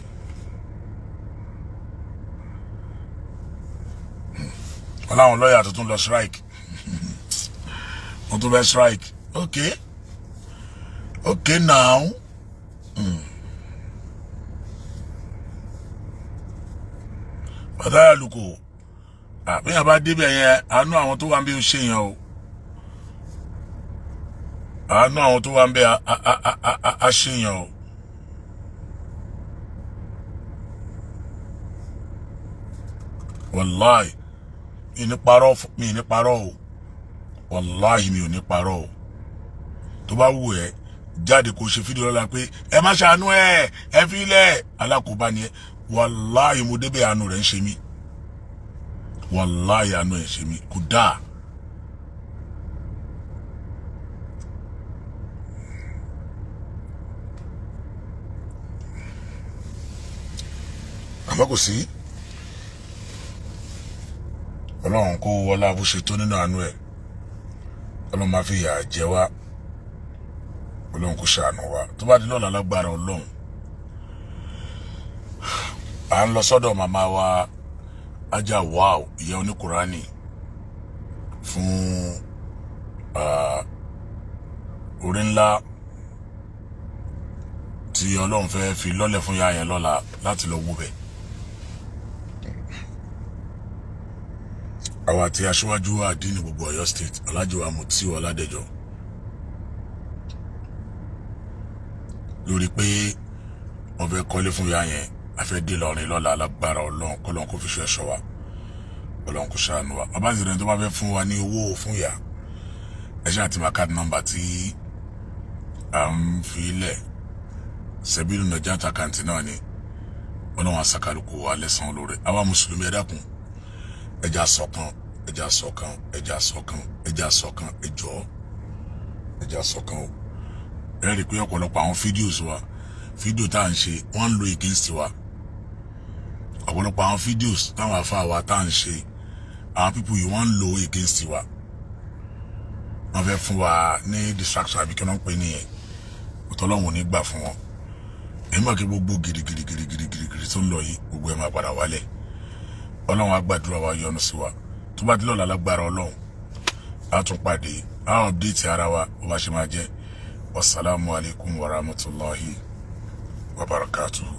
wọ́n láwọn lọ́ọ̀yà tuntun lọ strike wọ́n tún fẹ́ strike okay now bàtà lùkò àbíyàn bá débẹ̀ yẹn àánú àwọn tó wà ń bí ó ṣe yẹn o àánú àwọn tó wà ń bẹ a ṣe yẹn o wàláì mi ní parọ́ o wàláì mi ò ní parọ́ o tó bá wù ẹ́ jáde kó ṣe fídíò lọ́la pé ẹ má ṣàánú ẹ fi ilẹ̀ alákòóbá ni ẹ wàláì mo débẹ̀ àánú rẹ̀ ń ṣe mí wàláì àánú ẹ̀ ń ṣe mí kò dáa àmọ́ kò sí ọlọ́run kó wọlá bó ṣe tó nínú àánú ẹ̀ ọlọ́run máa fi yà jẹ wá ọlọ́run kó ṣàánú wa tó bá di lọ́la lágbára ọlọ́run à ń lọ sọ́dọ̀ màmá wa ajá wáò ìyá oníkùránì fún orí ńlá tí ọlọ́run fẹ́ fi lọ́lẹ̀ fún ìyá yẹn lọ́la láti lọ wú bẹ̀. àwa àti aṣíwájú àdínì gbogbo Ọ̀yọ́ state Alhaji wa Mutiu Ọládẹjọ lórí pé wọ́n fẹ́ kọ́lé fún ìyá yẹn afẹ́ dé lọ́rin lọ́la alágbára ọlọ́run kọ́lọ́n kó fi ṣe ẹ̀ṣọ́ wa ọlọ́run kó ṣàánú wa bàbá ìṣẹ̀lẹ̀ tó bá fẹ́ fún wa ní owó fún ìyá ẹ̀ṣẹ́ àti card number tí à ń fi ilẹ̀ Sẹ́bílù Nàìjíríà àkáǹtì náà ni ọlọ́run àṣàkálùkù wa lẹ́sàn olóore àwa mùsùlùmí ẹ dákun ẹja ṣọ̀kan ẹja ṣọ̀kan ẹja ṣọ̀kan ẹja ṣọ̀kan ẹjọ́ ẹja ṣọ̀kan o ẹ rí i pé ọ̀pọ̀lọpọ̀ àwọn fídíò tá à ń ṣe wọ́n ń lo against wa ọ̀pọ̀lọpọ̀ àwọn fídíòs táwọn afá wa tá à ń ṣe àwọn pípù yìí wọ́n ń lo against wa wọ́n fẹ́ fún wa ní distraction àbí kí wọ́n pè nìyẹn ọ̀tọ́lọ́hún ò ní gbà fún wọn èyí mọ̀ kí gbogbo girigiri tó ń lọ yìí gbogbo ẹ̀ máa padà wálẹ̀ ọlọ́run á gbàdúrà wa yọ́nú sí wa tó bá dé lọ́la lágbára ọlọ́run á tún pàdé á update ara wa bó bá ṣe máa jẹ́ wasalaamu alaykum wa rahmatulahi wa barakatuhu.